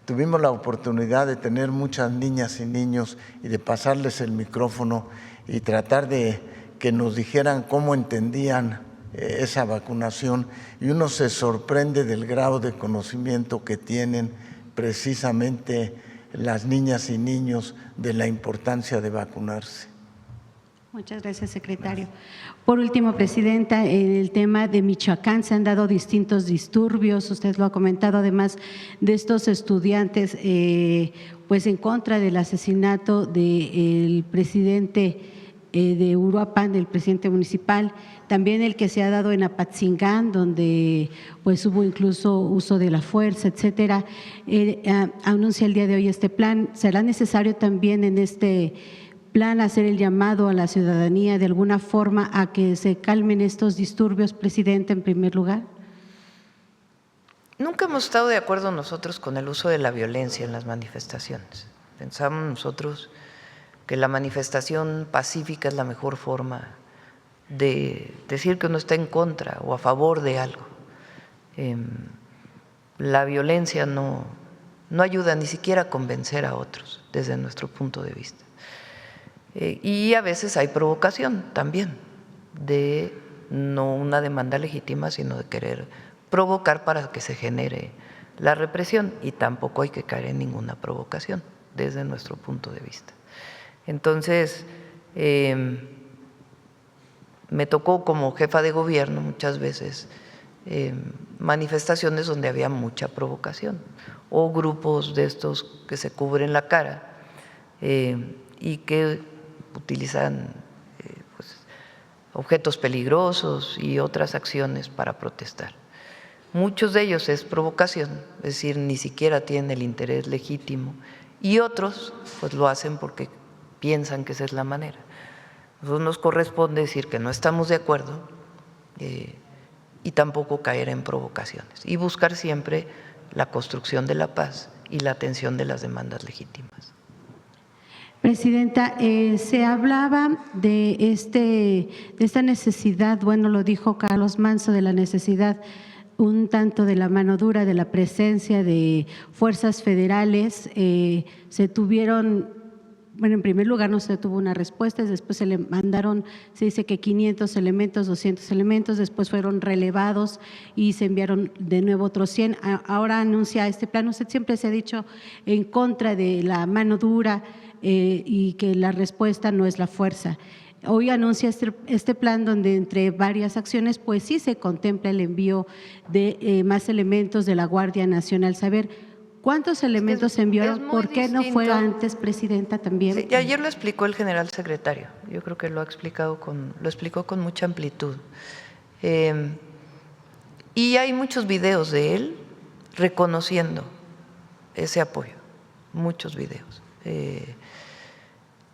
tuvimos la oportunidad de tener muchas niñas y niños y de pasarles el micrófono y tratar de que nos dijeran cómo entendían esa vacunación y uno se sorprende del grado de conocimiento que tienen precisamente las niñas y niños de la importancia de vacunarse. Muchas gracias, secretario. Por último, presidenta, en el tema de Michoacán se han dado distintos disturbios, usted lo ha comentado, además de estos estudiantes pues en contra del asesinato del presidente de Uruapan, del presidente municipal, también el que se ha dado en Apatzingán, donde pues hubo incluso uso de la fuerza, etcétera. Anuncia el día de hoy este plan. ¿Será necesario también en este plan hacer el llamado a la ciudadanía de alguna forma a que se calmen estos disturbios, presidente, en primer lugar? Nunca hemos estado de acuerdo nosotros con el uso de la violencia en las manifestaciones. Pensamos nosotros que la manifestación pacífica es la mejor forma de decir que uno está en contra o a favor de algo. La violencia no ayuda ni siquiera a convencer a otros desde nuestro punto de vista. Y a veces hay provocación también, de no una demanda legítima, sino de querer provocar para que se genere la represión, y tampoco hay que caer en ninguna provocación desde nuestro punto de vista. Entonces, me tocó como jefa de gobierno muchas veces manifestaciones donde había mucha provocación o grupos de estos que se cubren la cara y que utilizan pues, objetos peligrosos y otras acciones para protestar. Muchos de ellos es provocación, es decir, ni siquiera tienen el interés legítimo, y otros pues lo hacen porque piensan que esa es la manera. A nosotros nos corresponde decir que no estamos de acuerdo y tampoco caer en provocaciones y buscar siempre la construcción de la paz y la atención de las demandas legítimas. Presidenta, se hablaba de esta necesidad, bueno, lo dijo Carlos Manso, de la necesidad un tanto de la mano dura, de la presencia de fuerzas federales. Se tuvieron, bueno, en primer lugar no se tuvo una respuesta, después se le mandaron, se dice que 500 elementos, 200 elementos, después fueron relevados y se enviaron de nuevo otros 100. Ahora anuncia este plan. Usted siempre se ha dicho en contra de la mano dura y que la respuesta no es la fuerza. Hoy anuncia este plan donde entre varias acciones pues sí se contempla el envío de más elementos de la Guardia Nacional. Saber cuántos elementos se enviaron, por qué no fue antes, presidenta, también. Sí, ayer lo explicó el general secretario, yo creo que lo explicó con mucha amplitud. Y hay muchos videos de él reconociendo ese apoyo, muchos videos.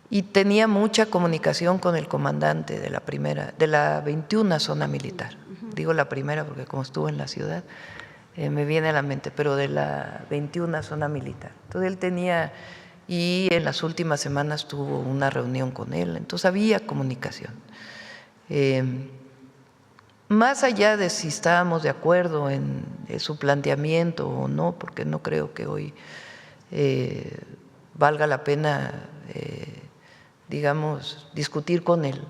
Y tenía mucha comunicación con el comandante de la 21 zona militar. Digo la primera porque como estuvo en la ciudad, me viene a la mente, pero de la 21 zona militar. Entonces él tenía, y en las últimas semanas tuvo una reunión con él, entonces había comunicación. Más allá de si estábamos de acuerdo en su planteamiento o no, porque no creo que hoy valga la pena digamos, discutir con él,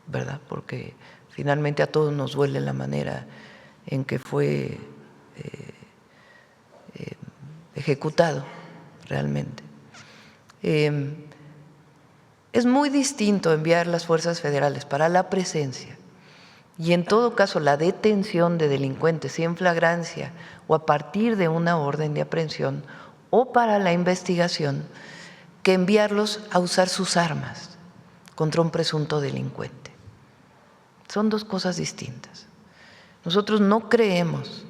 ¿verdad? Porque finalmente a todos nos duele la manera en que fue ejecutado realmente. Es muy distinto enviar las fuerzas federales para la presencia y en todo caso la detención de delincuentes en flagrancia o a partir de una orden de aprehensión o para la investigación, que enviarlos a usar sus armas contra un presunto delincuente. Son dos cosas distintas. Nosotros no creemos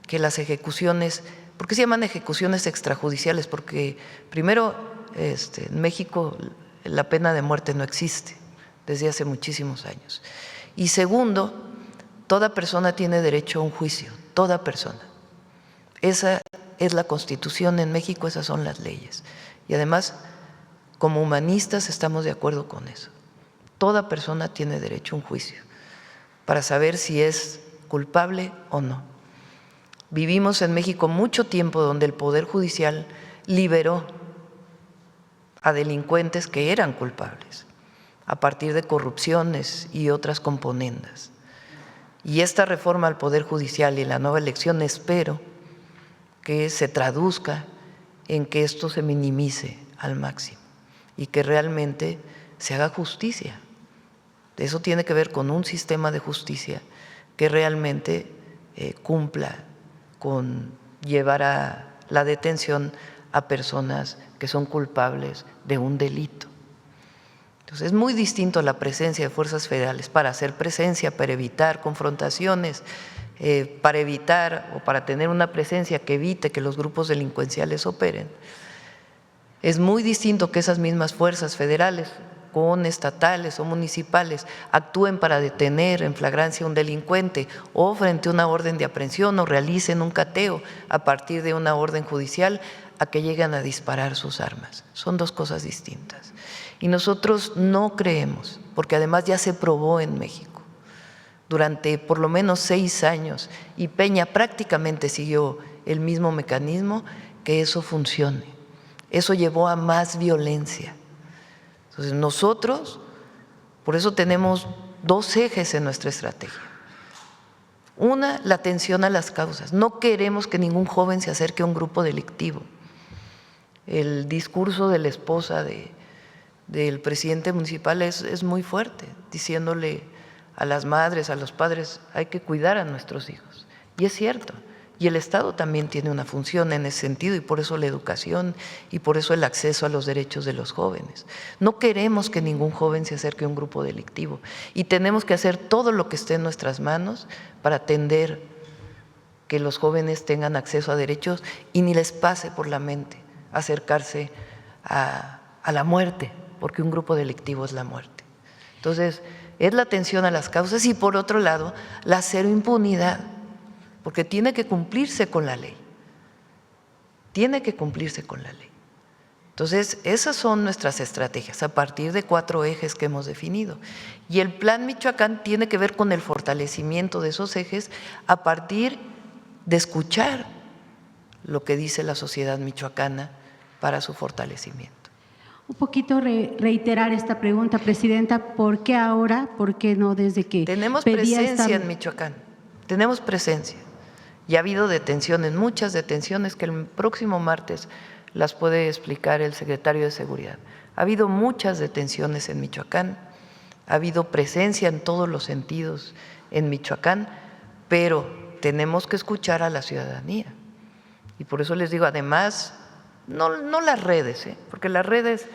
que las ejecuciones, ¿por qué se llaman ejecuciones extrajudiciales? Porque primero, en México la pena de muerte no existe desde hace muchísimos años. Y segundo, toda persona tiene derecho a un juicio, toda persona. Esa es la Constitución en México, esas son las leyes. Y además, como humanistas estamos de acuerdo con eso. Toda persona tiene derecho a un juicio para saber si es culpable o no. Vivimos en México mucho tiempo donde el Poder Judicial liberó a delincuentes que eran culpables a partir de corrupciones y otras componendas. Y esta reforma al Poder Judicial y la nueva elección espero que se traduzca en que esto se minimice al máximo y que realmente se haga justicia. Eso tiene que ver con un sistema de justicia que realmente cumpla con llevar a la detención a personas que son culpables de un delito. Entonces es muy distinto la presencia de fuerzas federales para hacer presencia, para evitar confrontaciones, para evitar o para tener una presencia que evite que los grupos delincuenciales operen. Es muy distinto que esas mismas fuerzas federales con estatales o municipales actúen para detener en flagrancia a un delincuente o frente a una orden de aprehensión o realicen un cateo a partir de una orden judicial a que lleguen a disparar sus armas. Son dos cosas distintas. Y nosotros no creemos, porque además ya se probó en México durante por lo menos 6 años y Peña prácticamente siguió el mismo mecanismo, que eso funcione. Eso llevó a más violencia. Entonces nosotros, por eso tenemos 2 ejes en nuestra estrategia. Una, la atención a las causas. No queremos que ningún joven se acerque a un grupo delictivo. El discurso de la esposa del presidente municipal es muy fuerte, diciéndole a las madres, a los padres, hay que cuidar a nuestros hijos. Y es cierto. Y el Estado también tiene una función en ese sentido, y por eso la educación y por eso el acceso a los derechos de los jóvenes. No queremos que ningún joven se acerque a un grupo delictivo y tenemos que hacer todo lo que esté en nuestras manos para atender que los jóvenes tengan acceso a derechos y ni les pase por la mente acercarse a la muerte, porque un grupo delictivo es la muerte. Entonces, es la atención a las causas y por otro lado, la cero impunidad, porque tiene que cumplirse con la ley, tiene que cumplirse con la ley. Entonces, esas son nuestras estrategias a partir de 4 ejes que hemos definido. Y el Plan Michoacán tiene que ver con el fortalecimiento de esos ejes a partir de escuchar lo que dice la sociedad michoacana para su fortalecimiento. Un poquito reiterar esta pregunta, Presidenta, ¿por qué ahora? ¿Por qué no desde que tenemos presencia en Michoacán? Tenemos presencia. Y ha habido detenciones, muchas detenciones que el próximo martes las puede explicar el secretario de Seguridad. Ha habido muchas detenciones en Michoacán, ha habido presencia en todos los sentidos en Michoacán, pero tenemos que escuchar a la ciudadanía. Y por eso les digo, además, no las redes, porque las redes,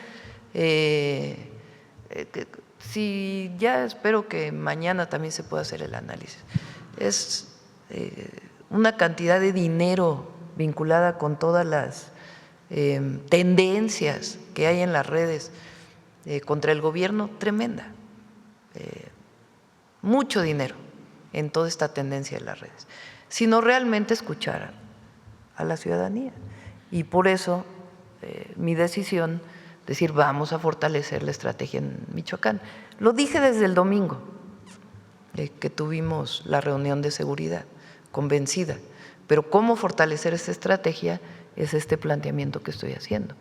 si ya espero que mañana también se pueda hacer el análisis, es una cantidad de dinero vinculada con todas las tendencias que hay en las redes contra el gobierno, tremenda. Mucho dinero en toda esta tendencia de las redes, sino realmente escuchar a la ciudadanía. Y por eso mi decisión, decir vamos a fortalecer la estrategia en Michoacán. Lo dije desde el domingo, que tuvimos la reunión de seguridad, convencida. Pero cómo fortalecer esta estrategia es este planteamiento que estoy haciendo.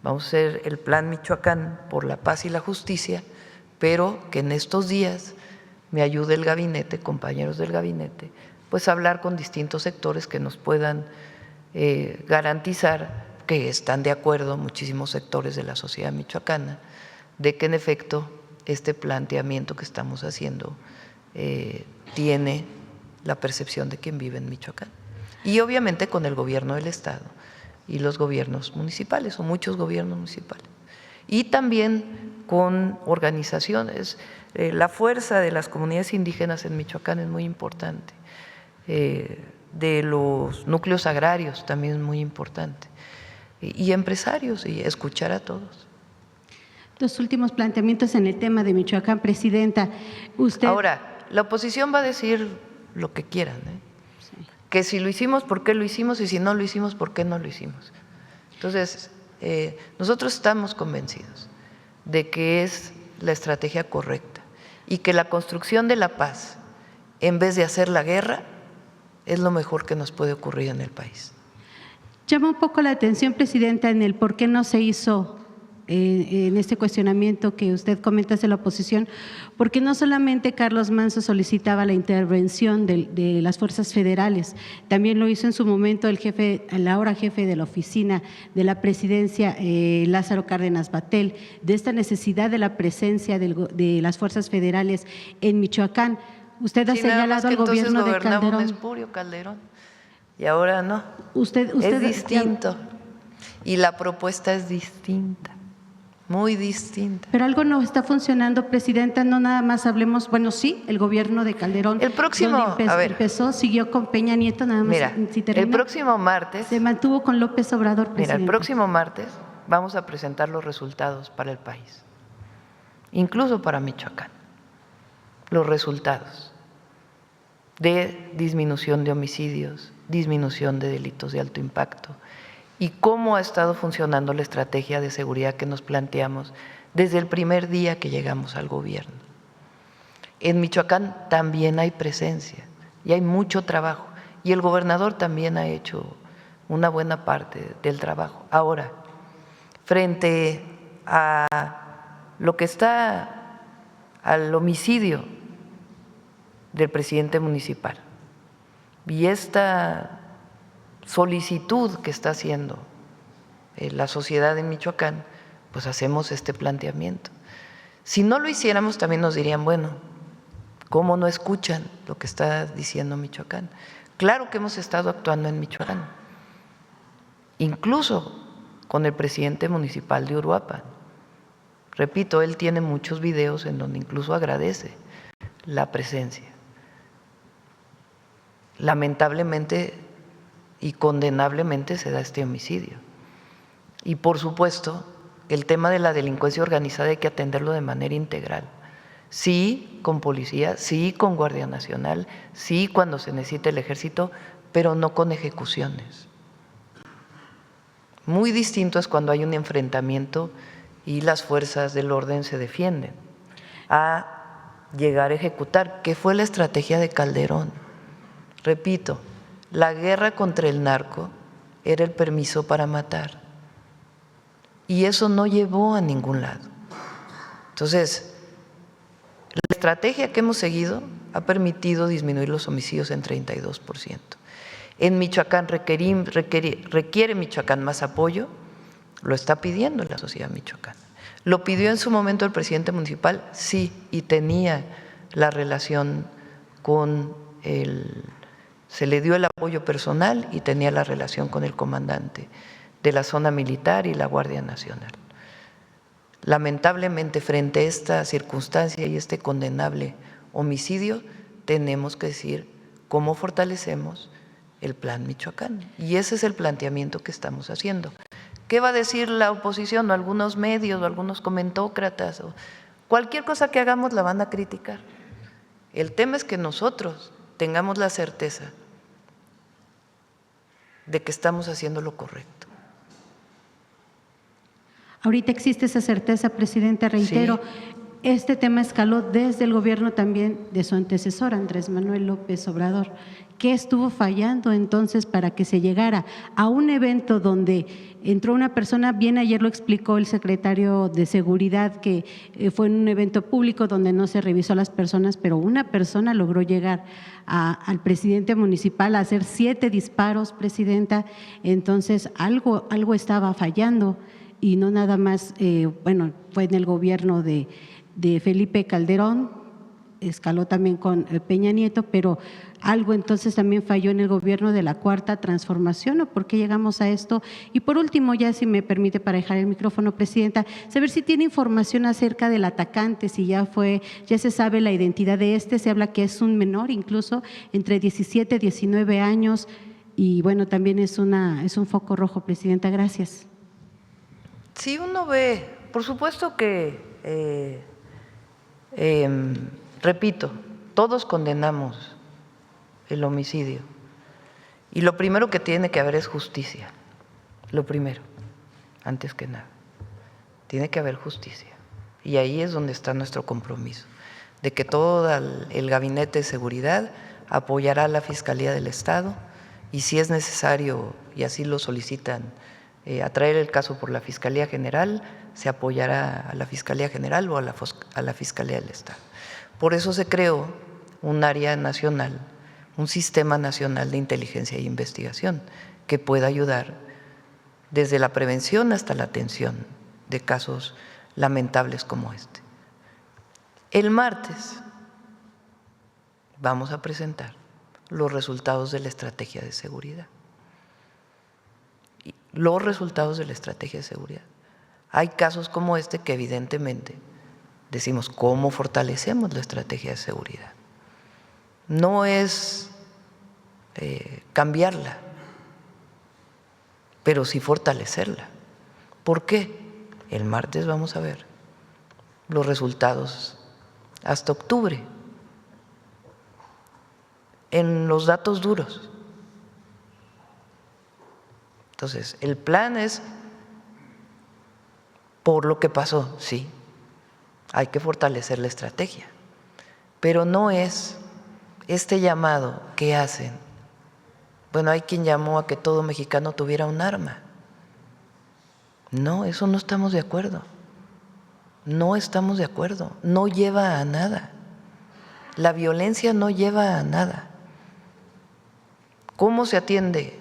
Vamos a hacer el Plan Michoacán por la paz y la justicia, pero que en estos días me ayude el gabinete, compañeros del gabinete, pues a hablar con distintos sectores que nos puedan garantizar que están de acuerdo muchísimos sectores de la sociedad michoacana de que en efecto este planteamiento que estamos haciendo tiene la percepción de quien vive en Michoacán. Y obviamente con el gobierno del Estado y los gobiernos municipales o muchos gobiernos municipales. Y también con organizaciones. La fuerza de las comunidades indígenas en Michoacán es muy importante. De los núcleos agrarios también es muy importante. Y empresarios, y escuchar a todos. Los últimos planteamientos en el tema de Michoacán, Presidenta. Usted… Ahora, la oposición va a decir lo que quieran, sí. Que si lo hicimos, ¿por qué lo hicimos? Y si no lo hicimos, ¿por qué no lo hicimos? Entonces, nosotros estamos convencidos de que es la estrategia correcta y que la construcción de la paz, en vez de hacer la guerra, es lo mejor que nos puede ocurrir en el país. Llama un poco la atención, Presidenta, en el por qué no se hizo en este cuestionamiento que usted comenta hacia la oposición, porque no solamente Carlos Manso solicitaba la intervención de las fuerzas federales, también lo hizo en su momento el ahora jefe de la oficina de la presidencia, Lázaro Cárdenas Batel, de esta necesidad de la presencia de las fuerzas federales en Michoacán. Usted ha señalado al gobierno de Calderón. Espurio Calderón y ahora no. Usted es distinto y la propuesta es distinta. Muy distinta. Pero algo no está funcionando, Presidenta, no nada más hablemos, bueno, sí, el gobierno de Calderón. El próximo, empezó, siguió con Peña Nieto, nada más. Mira, el próximo martes. Se mantuvo con López Obrador, Presidenta. Mira, el próximo martes vamos a presentar los resultados para el país, incluso para Michoacán. Los resultados de disminución de homicidios, disminución de delitos de alto impacto, y cómo ha estado funcionando la estrategia de seguridad que nos planteamos desde el primer día que llegamos al gobierno. En Michoacán también hay presencia y hay mucho trabajo, y el gobernador también ha hecho una buena parte del trabajo. Ahora, frente a lo que está al homicidio del presidente municipal y esta solicitud que está haciendo la sociedad en Michoacán, pues hacemos este planteamiento. Si no lo hiciéramos, también nos dirían, bueno, ¿cómo no escuchan lo que está diciendo Michoacán? Claro que hemos estado actuando en Michoacán, incluso con el presidente municipal de Uruapan. Repito, él tiene muchos videos en donde incluso agradece la presencia. Lamentablemente y condenablemente se da este homicidio. Y por supuesto, el tema de la delincuencia organizada hay que atenderlo de manera integral. Sí, con policía, sí, con Guardia Nacional, sí, cuando se necesite el ejército, pero no con ejecuciones. Muy distinto es cuando hay un enfrentamiento y las fuerzas del orden se defienden, a llegar a ejecutar, que fue la estrategia de Calderón. Repito, la guerra contra el narco era el permiso para matar y eso no llevó a ningún lado. Entonces, la estrategia que hemos seguido ha permitido disminuir los homicidios en 32%. En Michoacán requiere Michoacán más apoyo, lo está pidiendo la sociedad michoacana. ¿Lo pidió en su momento el presidente municipal? Sí, y tenía la relación con se le dio el apoyo personal y tenía la relación con el comandante de la zona militar y la Guardia Nacional. Lamentablemente, frente a esta circunstancia y este condenable homicidio, tenemos que decir cómo fortalecemos el Plan Michoacán. Y ese es el planteamiento que estamos haciendo. ¿Qué va a decir la oposición o algunos medios o algunos comentócratas? O cualquier cosa que hagamos la van a criticar. El tema es que nosotros tengamos la certeza de que estamos haciendo lo correcto. Ahorita existe esa certeza, Presidenta, reitero, sí. Este tema escaló desde el gobierno también de su antecesor, Andrés Manuel López Obrador. ¿Qué estuvo fallando entonces para que se llegara a un evento donde entró una persona, bien ayer lo explicó el secretario de Seguridad, que fue en un evento público donde no se revisó a las personas, pero una persona logró llegar al presidente municipal a hacer 7 disparos, Presidenta? Entonces algo estaba fallando y no nada más, bueno, fue en el gobierno de Felipe Calderón, escaló también con Peña Nieto, pero algo entonces también falló en el gobierno de la Cuarta Transformación, ¿o por qué llegamos a esto? Y por último, ya si me permite para dejar el micrófono, Presidenta, saber si tiene información acerca del atacante, si ya se sabe la identidad de se habla que es un menor, incluso entre 17 y 19 años, y bueno, también es un foco rojo, Presidenta, gracias. Si uno ve, por supuesto que… repito, todos condenamos el homicidio y lo primero que tiene que haber es justicia, lo primero, antes que nada, tiene que haber justicia y ahí es donde está nuestro compromiso, de que todo el Gabinete de Seguridad apoyará a la Fiscalía del Estado y si es necesario, y así lo solicitan atraer el caso por la Fiscalía General, se apoyará a la Fiscalía General o a la Fiscalía del Estado. Por eso se creó un área nacional, un sistema nacional de inteligencia e investigación que pueda ayudar desde la prevención hasta la atención de casos lamentables como este. El martes vamos a presentar los resultados de la estrategia de seguridad. Los resultados de la estrategia de seguridad. Hay casos como este que evidentemente decimos, ¿cómo fortalecemos la estrategia de seguridad? No es cambiarla, pero sí fortalecerla. ¿Por qué? El martes vamos a ver los resultados hasta octubre en los datos duros. Entonces, el plan es por lo que pasó, sí, hay que fortalecer la estrategia, pero no es este llamado que hacen. Bueno, hay quien llamó a que todo mexicano tuviera un arma. No, eso no estamos de acuerdo. No estamos de acuerdo. No lleva a nada. La violencia no lleva a nada. ¿Cómo se atiende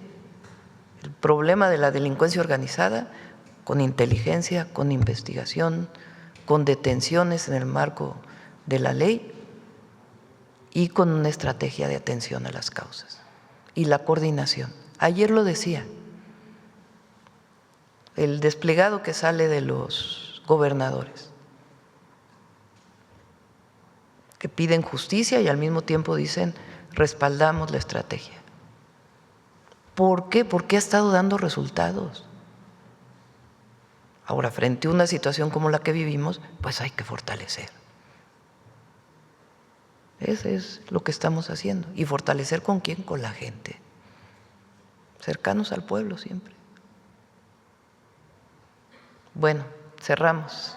el problema de la delincuencia organizada? Con inteligencia, con investigación, con detenciones en el marco de la ley y con una estrategia de atención a las causas y la coordinación. Ayer lo decía, el desplegado que sale de los gobernadores, que piden justicia y al mismo tiempo dicen respaldamos la estrategia. ¿Por qué? Porque ha estado dando resultados. Ahora, frente a una situación como la que vivimos, pues hay que fortalecer. Eso es lo que estamos haciendo. ¿Y fortalecer con quién? Con la gente. Cercanos al pueblo siempre. Bueno, cerramos.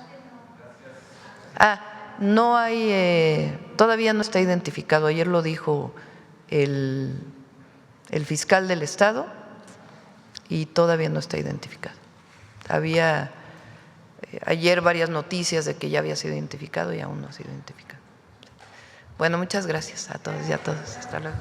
No hay, todavía no está identificado. Ayer lo dijo el fiscal del Estado y todavía no está identificado. Había ayer varias noticias de que ya había sido identificado y aún no ha sido identificado. Bueno, muchas gracias a todos y a todas. Hasta luego.